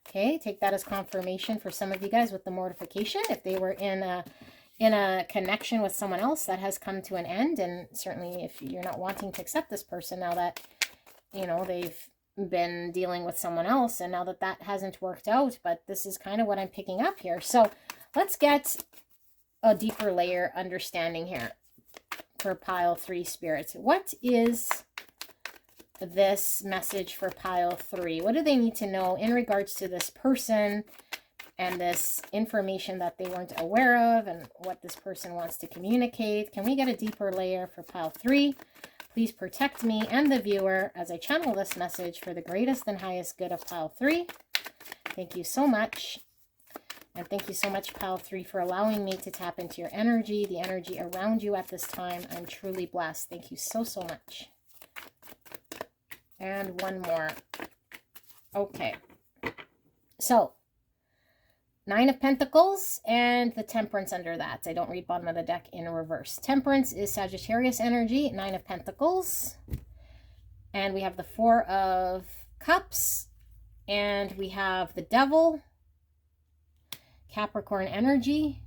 A: Okay, take that as confirmation for some of you guys with the mortification. If they were in a connection with someone else, that has come to an end. And certainly if you're not wanting to accept this person now that, you know, they've been dealing with someone else, and now that hasn't worked out, but this is kind of what I'm picking up here. So let's get a deeper layer understanding here for pile 3 spirits. What is this message for pile 3? What do they need to know in regards to this person and this information that they weren't aware of, and what this person wants to communicate? Can we get a deeper layer for pile 3? Please protect me and the viewer as I channel this message for the greatest and highest good of pile 3. Thank you so much. And thank you so much, pile 3, for allowing me to tap into your energy, the energy around you at this time. I'm truly blessed. Thank you so, so much. And one more. Okay. So, 9 of Pentacles and the Temperance under that. I don't read bottom of the deck in reverse. Temperance is Sagittarius energy, 9 of Pentacles. And we have the 4 of Cups. And we have the Devil, Capricorn energy.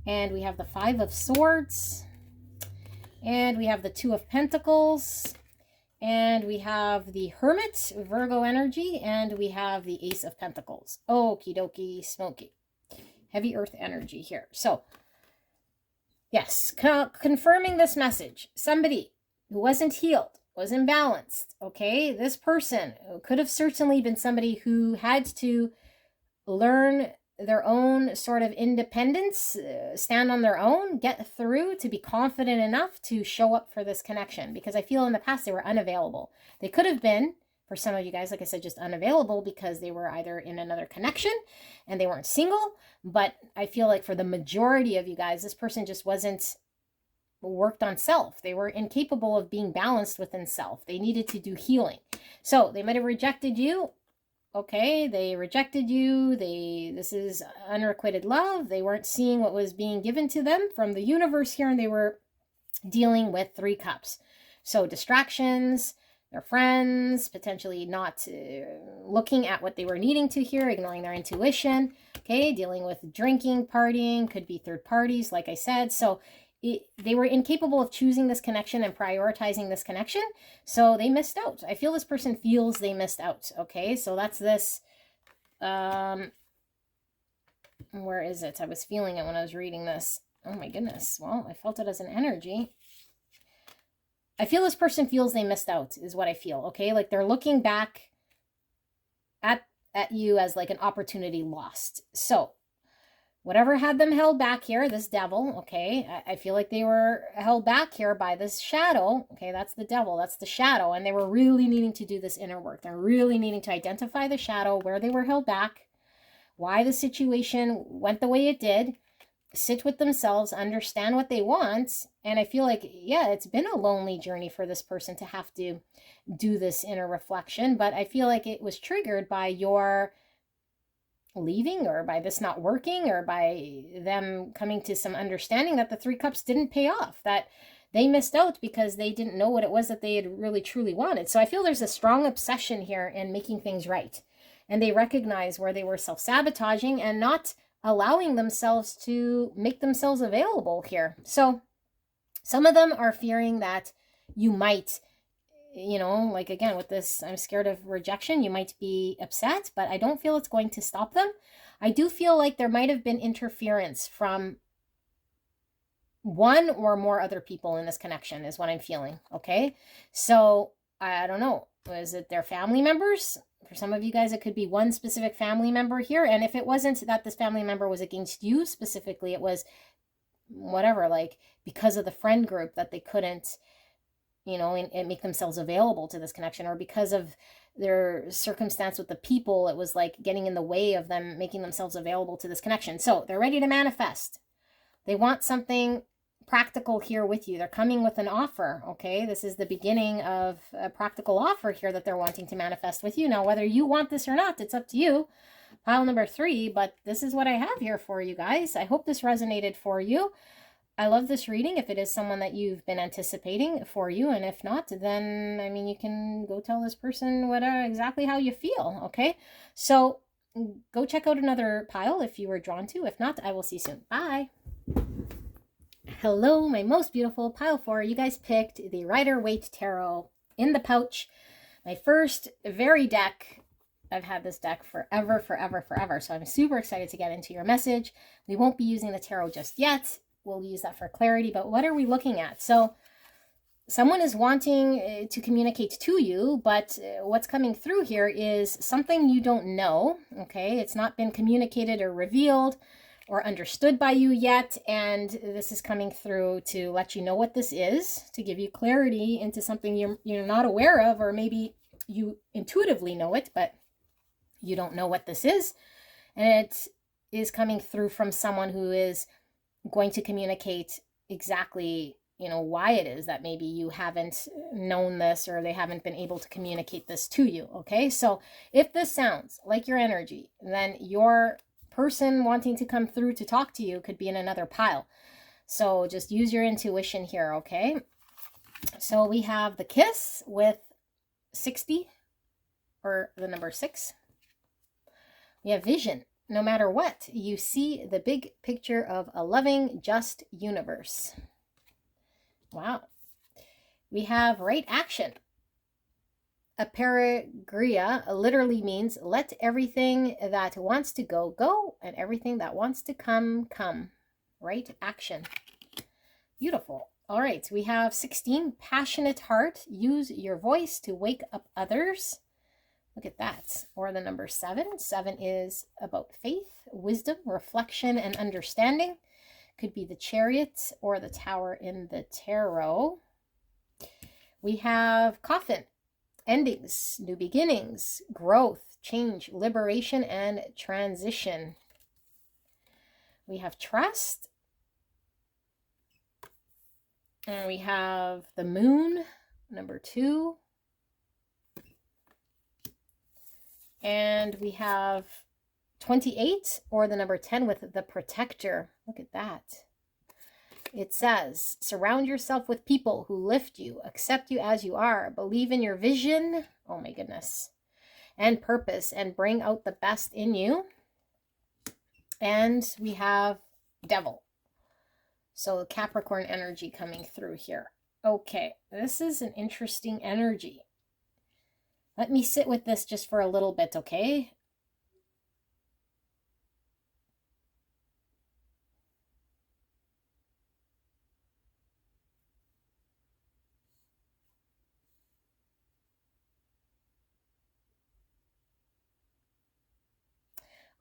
A: And we have the 5 of Swords. And we have the 2 of Pentacles. And we have the Hermit, Virgo energy, and we have the Ace of Pentacles. Okie dokie, smoky. Heavy earth energy here. So, yes, confirming this message. Somebody who wasn't healed, was imbalanced, okay? This person could have certainly been somebody who had to learn their own sort of independence, stand on their own, get through to be confident enough to show up for this connection. Because I feel in the past they were unavailable. They could have been, for some of you guys, like I said, just unavailable because they were either in another connection and they weren't single. But I feel like for the majority of you guys, this person just wasn't worked on self. They were incapable of being balanced within self. They needed to do healing. So they might have rejected you. Okay, they rejected you. This is unrequited love. They weren't seeing what was being given to them from the universe here, and they were dealing with 3 cups. So distractions, their friends, potentially not looking at what they were needing to hear, ignoring their intuition. Okay, dealing with drinking, partying, could be third parties, like I said. So they were incapable of choosing this connection and prioritizing this connection. So they missed out. I feel this person feels they missed out. Okay, so that's this. Where is it? I was feeling it when I was reading this. Oh my goodness. Well, I felt it as an energy. I feel this person feels they missed out is what I feel. Okay, like they're looking back at you as like an opportunity lost. So whatever had them held back here, this devil, okay, I feel like they were held back here by this shadow. Okay, that's the devil, that's the shadow. And they were really needing to do this inner work. They're really needing to identify the shadow, where they were held back, why the situation went the way it did, sit with themselves, understand what they want. And I feel like, yeah, it's been a lonely journey for this person to have to do this inner reflection. But I feel like it was triggered by your leaving, or by this not working, or by them coming to some understanding that the 3 cups didn't pay off, that they missed out because they didn't know what it was that they had really truly wanted. So I feel there's a strong obsession here in making things right. And they recognize where they were self-sabotaging and not allowing themselves to make themselves available here. So some of them are fearing that you might, like again with this, I'm scared of rejection, you might be upset, but I don't feel it's going to stop them. I do feel like there might have been interference from 1 or more other people in this connection is what I'm feeling. Okay, so I don't know, is it their family members? For some of you guys, it could be 1 specific family member here. And if it wasn't that this family member was against you specifically, it was whatever, like because of the friend group that they couldn't, and make themselves available to this connection, or because of their circumstance with the people, it was like getting in the way of them making themselves available to this connection. So they're ready to manifest. They want something practical here with you. They're coming with an offer. Okay, this is the beginning of a practical offer here that they're wanting to manifest with you. Now, whether you want this or not, it's up to you. Pile number 3, but this is what I have here for you guys. I hope this resonated for you. I love this reading if it is someone that you've been anticipating for you, and if not, then I mean, you can go tell this person exactly how you feel. Okay, so go check out another pile if you were drawn to. If not, I will see you soon. Bye. Hello, my most beautiful pile 4. You guys picked the Rider-Waite Tarot in the pouch. My first very deck. I've had this deck forever. So I'm super excited to get into your message. We won't be using the tarot just yet. We'll use that for clarity, but what are we looking at? So someone is wanting to communicate to you, but what's coming through here is something you don't know. Okay, it's not been communicated or revealed or understood by you yet, and this is coming through to let you know what this is, to give you clarity into something you're not aware of, or maybe you intuitively know it, but you don't know what this is. And it is coming through from someone who is going to communicate exactly, why it is that maybe you haven't known this, or they haven't been able to communicate this to you. Okay, so if this sounds like your energy, then your person wanting to come through to talk to you could be in another pile. So just use your intuition here. Okay, so we have the Kiss with 60, or the number 6. We have Vision. No matter what, you see the big picture of a loving, just universe. Wow. We have Right Action. Aperigria literally means let everything that wants to go, go, and everything that wants to come, come. Right Action. Beautiful. All right, we have 16, Passionate Heart. Use your voice to wake up others. Look at that. Or the number 7. 7 is about faith, wisdom, reflection, and understanding. Could be the Chariot or the Tower in the tarot. We have Coffin. Endings, new beginnings, growth, change, liberation, and transition. We have Trust. And we have the moon, number 2. And we have 28, or the number 10 with the protector. Look at that. It says, surround yourself with people who lift you, accept you as you are, believe in your vision, oh my goodness, and purpose, and bring out the best in you. And we have devil. So Capricorn energy coming through here. Okay, this is an interesting energy. Let me sit with this just for a little bit, okay?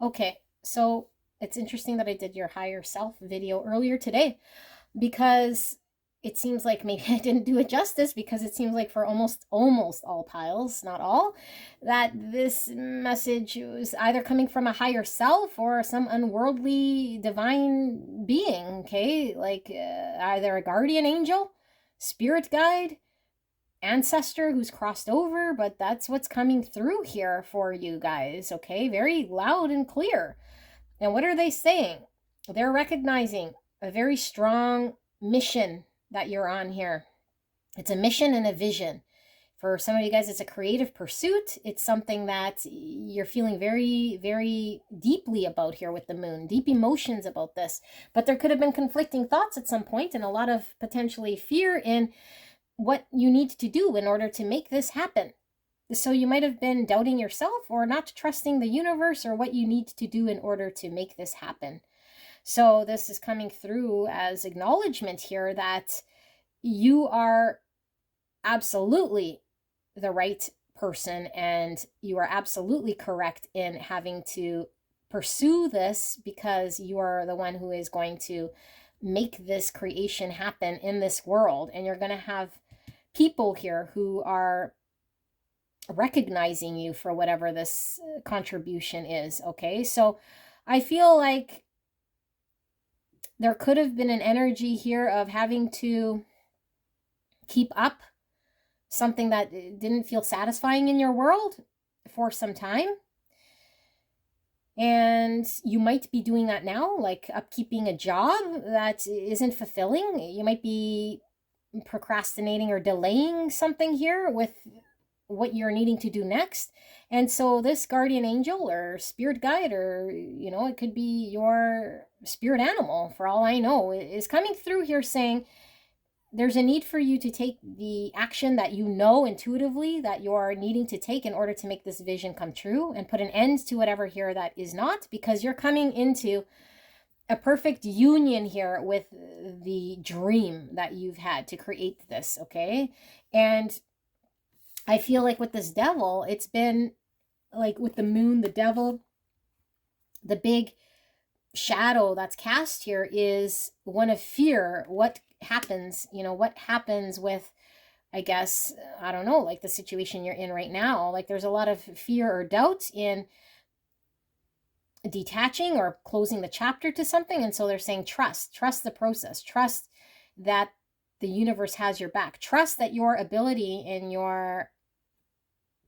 A: Okay, so it's interesting that I did your higher self video earlier today, because it seems like maybe I didn't do it justice, because it seems like for almost all piles, not all, that this message was either coming from a higher self or some unworldly divine being, okay? Like either a guardian angel, spirit guide, ancestor who's crossed over, but that's what's coming through here for you guys, okay? Very loud and clear. And what are they saying? They're recognizing a very strong mission that you're on here. It's a mission and a vision. For some of you guys, it's a creative pursuit. It's something that you're feeling very, very deeply about here with the moon. Deep emotions about this. But there could have been conflicting thoughts at some point, and a lot of potentially fear in what you need to do in order to make this happen. So you might have been doubting yourself or not trusting the universe or what you need to do in order to make this happen. So this is coming through as acknowledgement here that you are absolutely the right person, and you are absolutely correct in having to pursue this, because you are the one who is going to make this creation happen in this world. And you're going to have people here who are recognizing you for whatever this contribution is, okay? So I feel like there could have been an energy here of having to keep up something that didn't feel satisfying in your world for some time. And you might be doing that now, like upkeeping a job that isn't fulfilling. You might be procrastinating or delaying something here with what you're needing to do next. And so this guardian angel or spirit guide, or, you know, it could be your spirit animal, for all I know, is coming through here saying there's a need for you to take the action that you know intuitively that you're needing to take in order to make this vision come true, and put an end to whatever here that is not, because you're coming into a perfect union here with the dream that you've had to create this, okay? And I feel like with this devil, it's been like with the moon, the devil, the big shadow that's cast here is one of fear. What happens, you know, what happens with, I guess, I don't know, like the situation you're in right now. Like there's a lot of fear or doubt in detaching or closing the chapter to something. And so they're saying trust the process, trust that the universe has your back, trust that your ability and your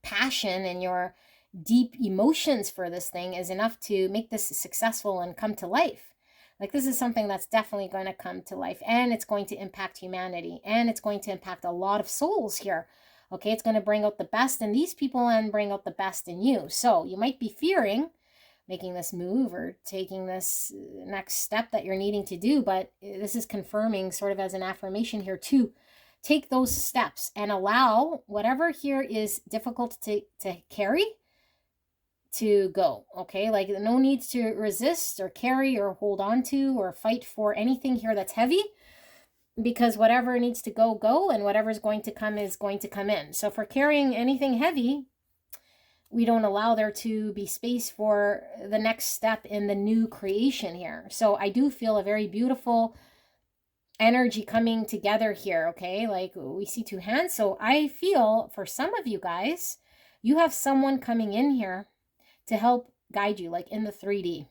A: passion and your deep emotions for this thing is enough to make this successful and come to life. Like this is something that's definitely going to come to life, and it's going to impact humanity, and it's going to impact a lot of souls here. Okay, it's going to bring out the best in these people and bring out the best in you. So you might be fearing making this move or taking this next step that you're needing to do, but this is confirming sort of as an affirmation here to take those steps and allow whatever here is difficult to carry to go, okay? Like no need to resist or carry or hold on to or fight for anything here that's heavy, because whatever needs to go, go, and whatever's going to come is going to come in. So for carrying anything heavy, we don't allow there to be space for the next step in the new creation here. So I do feel a very beautiful energy coming together here, okay? Like we see two hands. So I feel for some of you guys, you have someone coming in here to help guide you, like in the 3D.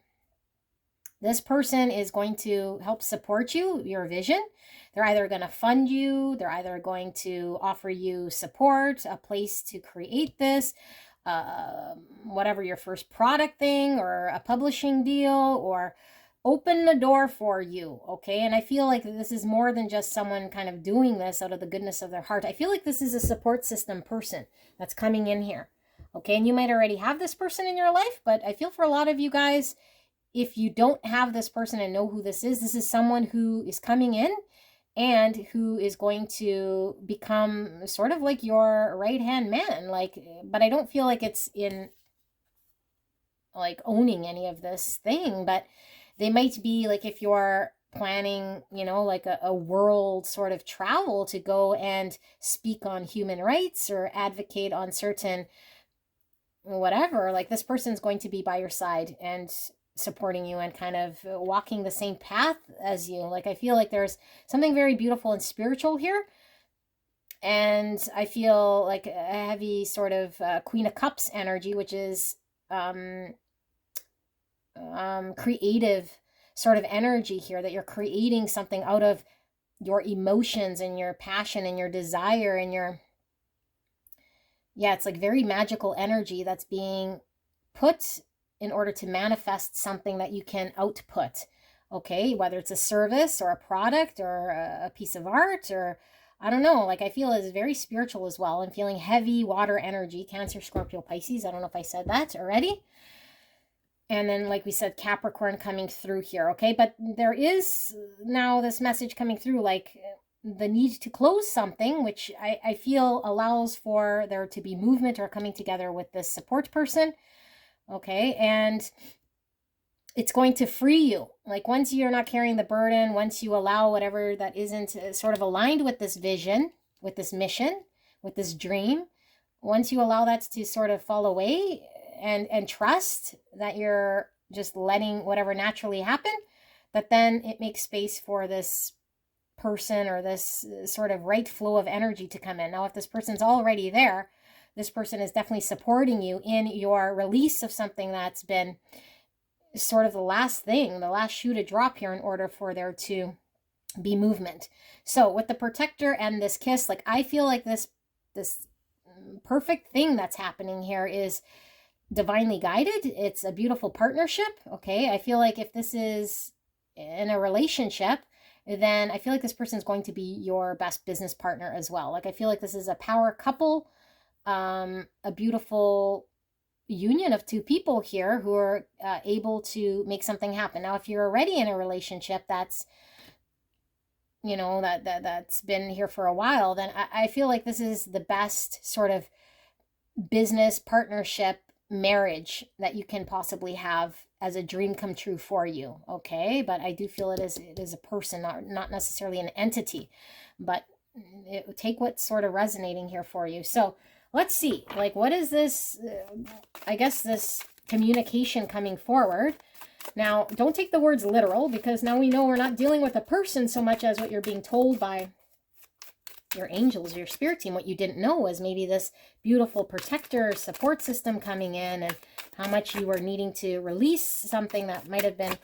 A: This person is going to help support you, your vision. They're either going to fund you, they're either going to offer you support, a place to create this, whatever your first product thing, or a publishing deal, or open the door for you, okay? And I feel like this is more than just someone kind of doing this out of the goodness of their heart. I feel like this is a support system person that's coming in here, okay? And you might already have this person in your life, but I feel for a lot of you guys, if you don't have this person and know who this is someone who is coming in and who is going to become sort of like your right-hand man. Like, but I don't feel like it's in like owning any of this thing, but they might be like, if you're planning, you know, like a world sort of travel to go and speak on human rights or advocate on certain whatever, like this person's going to be by your side and supporting you and kind of walking the same path as you. Like, I feel like there's something very beautiful and spiritual here. And I feel like a heavy sort of Queen of Cups energy, which is creative sort of energy here, that you're creating something out of your emotions and your passion and your desire and your, yeah, it's like very magical energy that's being put in order to manifest something that you can output, okay? Whether it's a service or a product or a piece of art, or I don't know, like I feel is very spiritual as well. I'm feeling heavy water energy, Cancer, Scorpio, Pisces. I don't know if I said that already. And then, like we said, Capricorn coming through here, okay? But there is now this message coming through, like the need to close something, which I feel allows for there to be movement or coming together with this support person. Okay, and it's going to free you. Like once you're not carrying the burden, once you allow whatever that isn't sort of aligned with this vision, with this mission, with this dream, once you allow that to sort of fall away and trust that you're just letting whatever naturally happen, that then it makes space for this person or this sort of right flow of energy to come in. Now, if this person's already there, this person is definitely supporting you in your release of something that's been sort of the last thing, the last shoe to drop here in order for there to be movement. So with the protector and this kiss, like I feel like this perfect thing that's happening here is divinely guided. It's a beautiful partnership, okay? I feel like if this is in a relationship, then I feel like this person is going to be your best business partner as well. Like I feel like this is a power couple, a beautiful union of two people here who are able to make something happen. Now, if you're already in a relationship that's, you know, that's been here for a while, then I feel like this is the best sort of business partnership marriage that you can possibly have as a dream come true for you, okay? But I do feel it is a person, not necessarily an entity, but take what's sort of resonating here for you. So let's see, like, what is this, I guess this communication coming forward. Now, don't take the words literal, because now we know we're not dealing with a person so much as what you're being told by your angels, your spirit team. What you didn't know was maybe this beautiful protector support system coming in, and how much you were needing to release something that might have been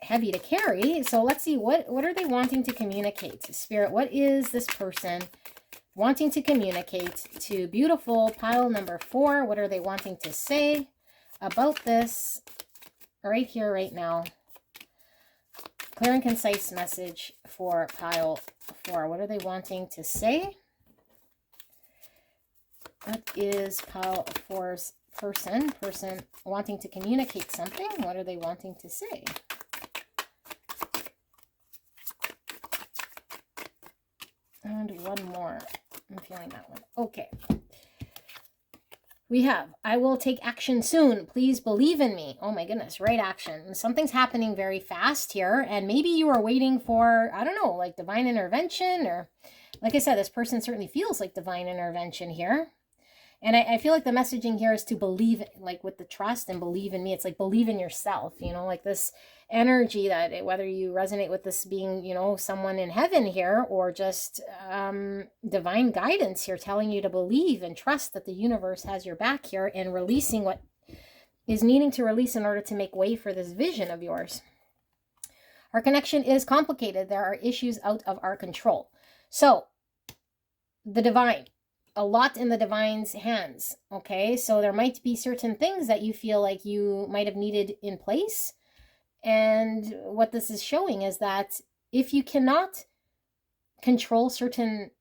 A: heavy to carry. So let's see, what are they wanting to communicate? Spirit, what is this person wanting to communicate to beautiful pile number 4? What are they wanting to say about this right here, right now? Clear and concise message for pile 4. What are they wanting to say? What is pile 4's person wanting to communicate something? What are they wanting to say? And one more. I'm feeling that one. Okay. We have, I will take action soon. Please believe in me. Oh my goodness, right action. Something's happening very fast here, and maybe you are waiting for, I don't know, like divine intervention, or like I said, this person certainly feels like divine intervention here. And I feel like the messaging here is to believe, like with the trust and believe in me. It's like believe in yourself, you know, like this energy that whether you resonate with this being, you know, someone in heaven here, or just divine guidance here telling you to believe and trust that the universe has your back here, and releasing what is needing to release in order to make way for this vision of yours. Our connection is complicated. There are issues out of our control. So, the divine, a lot in the divine's hands, okay? So there might be certain things that you feel like you might have needed in place. And what this is showing is that if you cannot control certain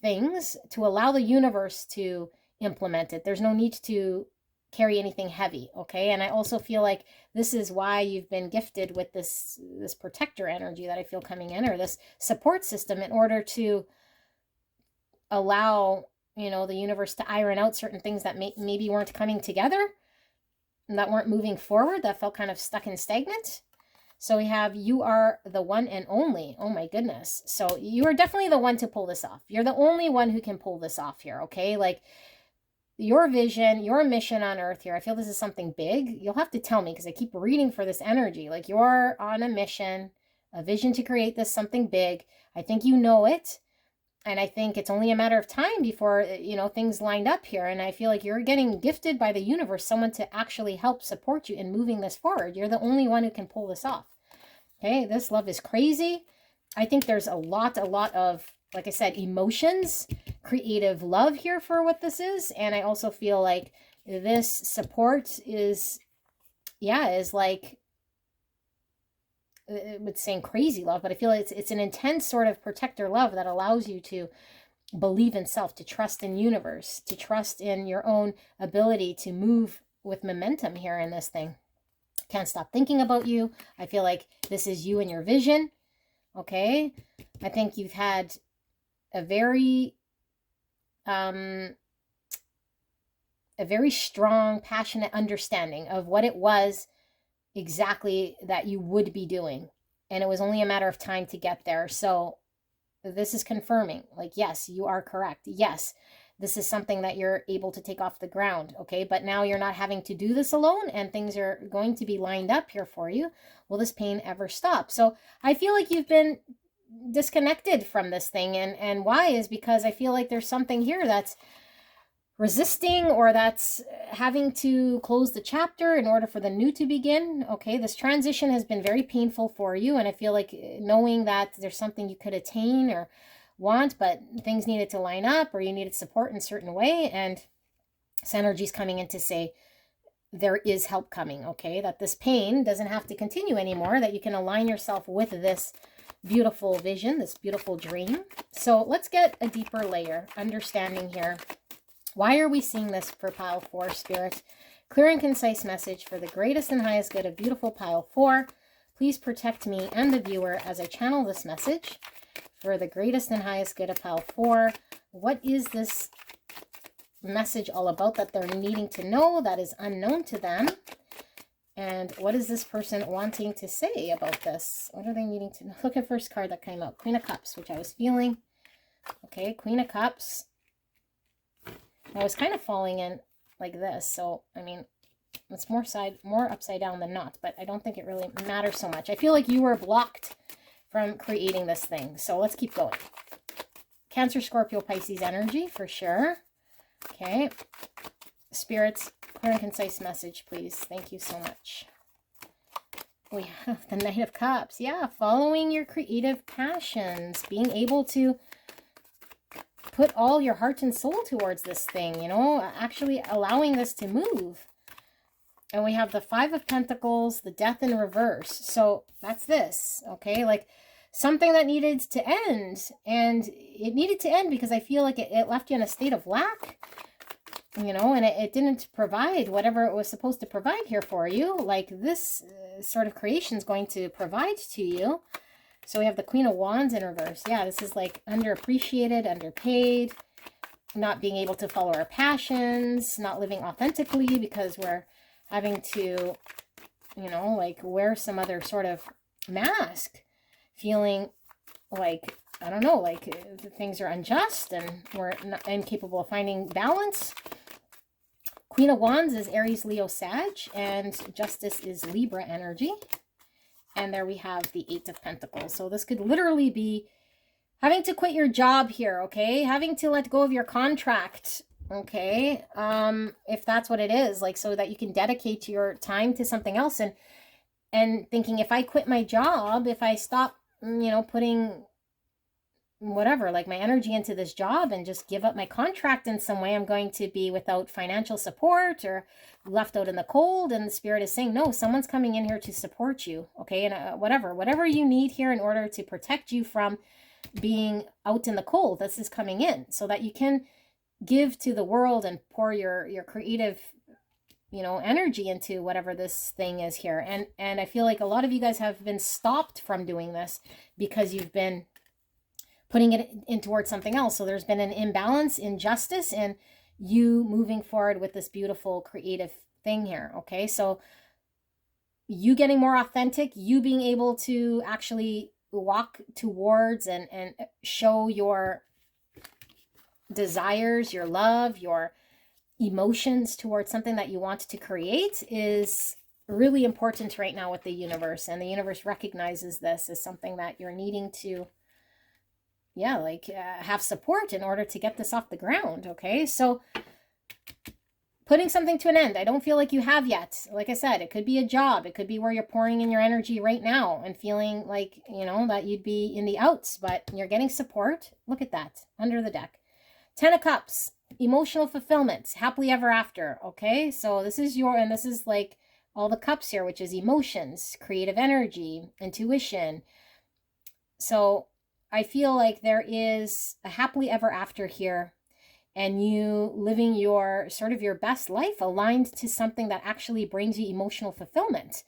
A: things to allow the universe to implement it, there's no need to carry anything heavy, okay? And I also feel like this is why you've been gifted with this protector energy that I feel coming in, or this support system, in order to allow, you know, the universe to iron out certain things that maybe weren't coming together, and that weren't moving forward, that felt kind of stuck and stagnant. So we have, you are the one and only. Oh my goodness. So you are definitely the one to pull this off. You're the only one who can pull this off here, okay? Like, your vision, your mission on earth here, I feel this is something big. You'll have to tell me, because I keep reading for this energy. Like, you're on a mission, a vision to create this something big. I think you know it. And I think it's only a matter of time before, you know, things lined up here. And I feel like you're getting gifted by the universe, someone to actually help support you in moving this forward. You're the only one who can pull this off. Okay, this love is crazy. I think there's a lot of, like I said, emotions, creative love here for what this is. And I also feel like this support is, yeah, is like, I would say crazy love, but I feel it's an intense sort of protector love that allows you to believe in self, to trust in universe, to trust in your own ability to move with momentum here in this thing. Can't stop thinking about you. I feel like this is you and your vision. Okay. I think you've had a very strong, passionate understanding of what it was exactly that you would be doing. And it was only a matter of time to get there. So this is confirming, like, yes, you are correct. Yes, this is something that you're able to take off the ground. Okay. But now you're not having to do this alone, and things are going to be lined up here for you. Will this pain ever stop? So I feel like you've been disconnected from this thing. And why is because I feel like there's something here that's resisting, or that's having to close the chapter in order for the new to begin. Okay, this transition has been very painful for you, and I feel like knowing that there's something you could attain or want, but things needed to line up, or you needed support in a certain way, and this energy is coming in to say there is help coming, okay? That this pain doesn't have to continue anymore, that you can align yourself with this beautiful vision, this beautiful dream. So let's get a deeper layer, understanding here. Why are we seeing this for pile 4, Spirit? Clear and concise message for the greatest and highest good of beautiful pile 4. Please protect me and the viewer as I channel this message for the greatest and highest good of pile 4. What is this message all about that they're needing to know that is unknown to them? And what is this person wanting to say about this? What are they needing to know? Look at the first card that came out. Queen of Cups, which I was feeling. Okay, Queen of Cups. I was kind of falling in like this. So, I mean, it's more upside down than not. But I don't think it really matters so much. I feel like you were blocked from creating this thing. So let's keep going. Cancer, Scorpio, Pisces energy for sure. Okay. Spirits, clear and concise message, please. Thank you so much. We have the Knight of Cups. Yeah, following your creative passions. Being able to put all your heart and soul towards this thing, you know, actually allowing this to move. And we have the Five of Pentacles, the Death in reverse. So that's this, okay? Like something that needed to end. And it needed to end because I feel like it left you in a state of lack, you know, and it didn't provide whatever it was supposed to provide here for you. Like this sort of creation is going to provide to you. So we have the Queen of Wands in reverse. Yeah, this is like underappreciated, underpaid, not being able to follow our passions, not living authentically because we're having to, you know, like wear some other sort of mask, feeling like, I don't know, like things are unjust and we're not incapable of finding balance. Queen of Wands is Aries, Leo, Sag, and Justice is Libra energy. And there we have the Eight of Pentacles. So this could literally be having to quit your job here, okay? Having to let go of your contract Okay. If that's what it is, like, so that you can dedicate your time to something else. And thinking, if I quit my job, if I stop, putting whatever, like my energy into this job and just give up my contract in some way, I'm going to be without financial support or left out in the cold. And the spirit is saying, no, someone's coming in here to support you. Okay. And whatever you need here in order to protect you from being out in the cold, this is coming in so that you can give to the world and pour your creative energy into whatever this thing is here. And I feel like a lot of you guys have been stopped from doing this because you've been putting it in towards something else. So there's been an imbalance, injustice, and you moving forward with this beautiful creative thing here. Okay, so you getting more authentic, you being able to actually walk towards and show your desires, your love, your emotions towards something that you want to create is really important right now with the universe. And the universe recognizes this as something that you're needing to have support in order to get this off the ground. Okay, so putting something to an end, I don't feel like you have yet. Like I said, it could be a job, it could be where you're pouring in your energy right now and feeling like that you'd be in the outs, but you're getting support. Look at that under the deck. 10 of Cups, emotional fulfillment, happily ever after. Okay, so this is this is like all the cups here, which is emotions, creative energy, intuition. So I feel like there is a happily ever after here, and you living your sort of your best life aligned to something that actually brings you emotional fulfillment,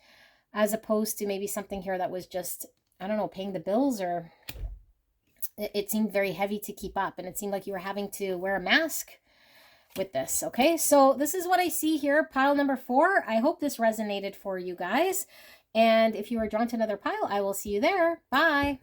A: as opposed to maybe something here that was just, I don't know, paying the bills, or it seemed very heavy to keep up, and it seemed like you were having to wear a mask with this. Okay, so this is what I see here, pile number 4. I hope this resonated for you guys, and if you are drawn to another pile, I will see you there. Bye.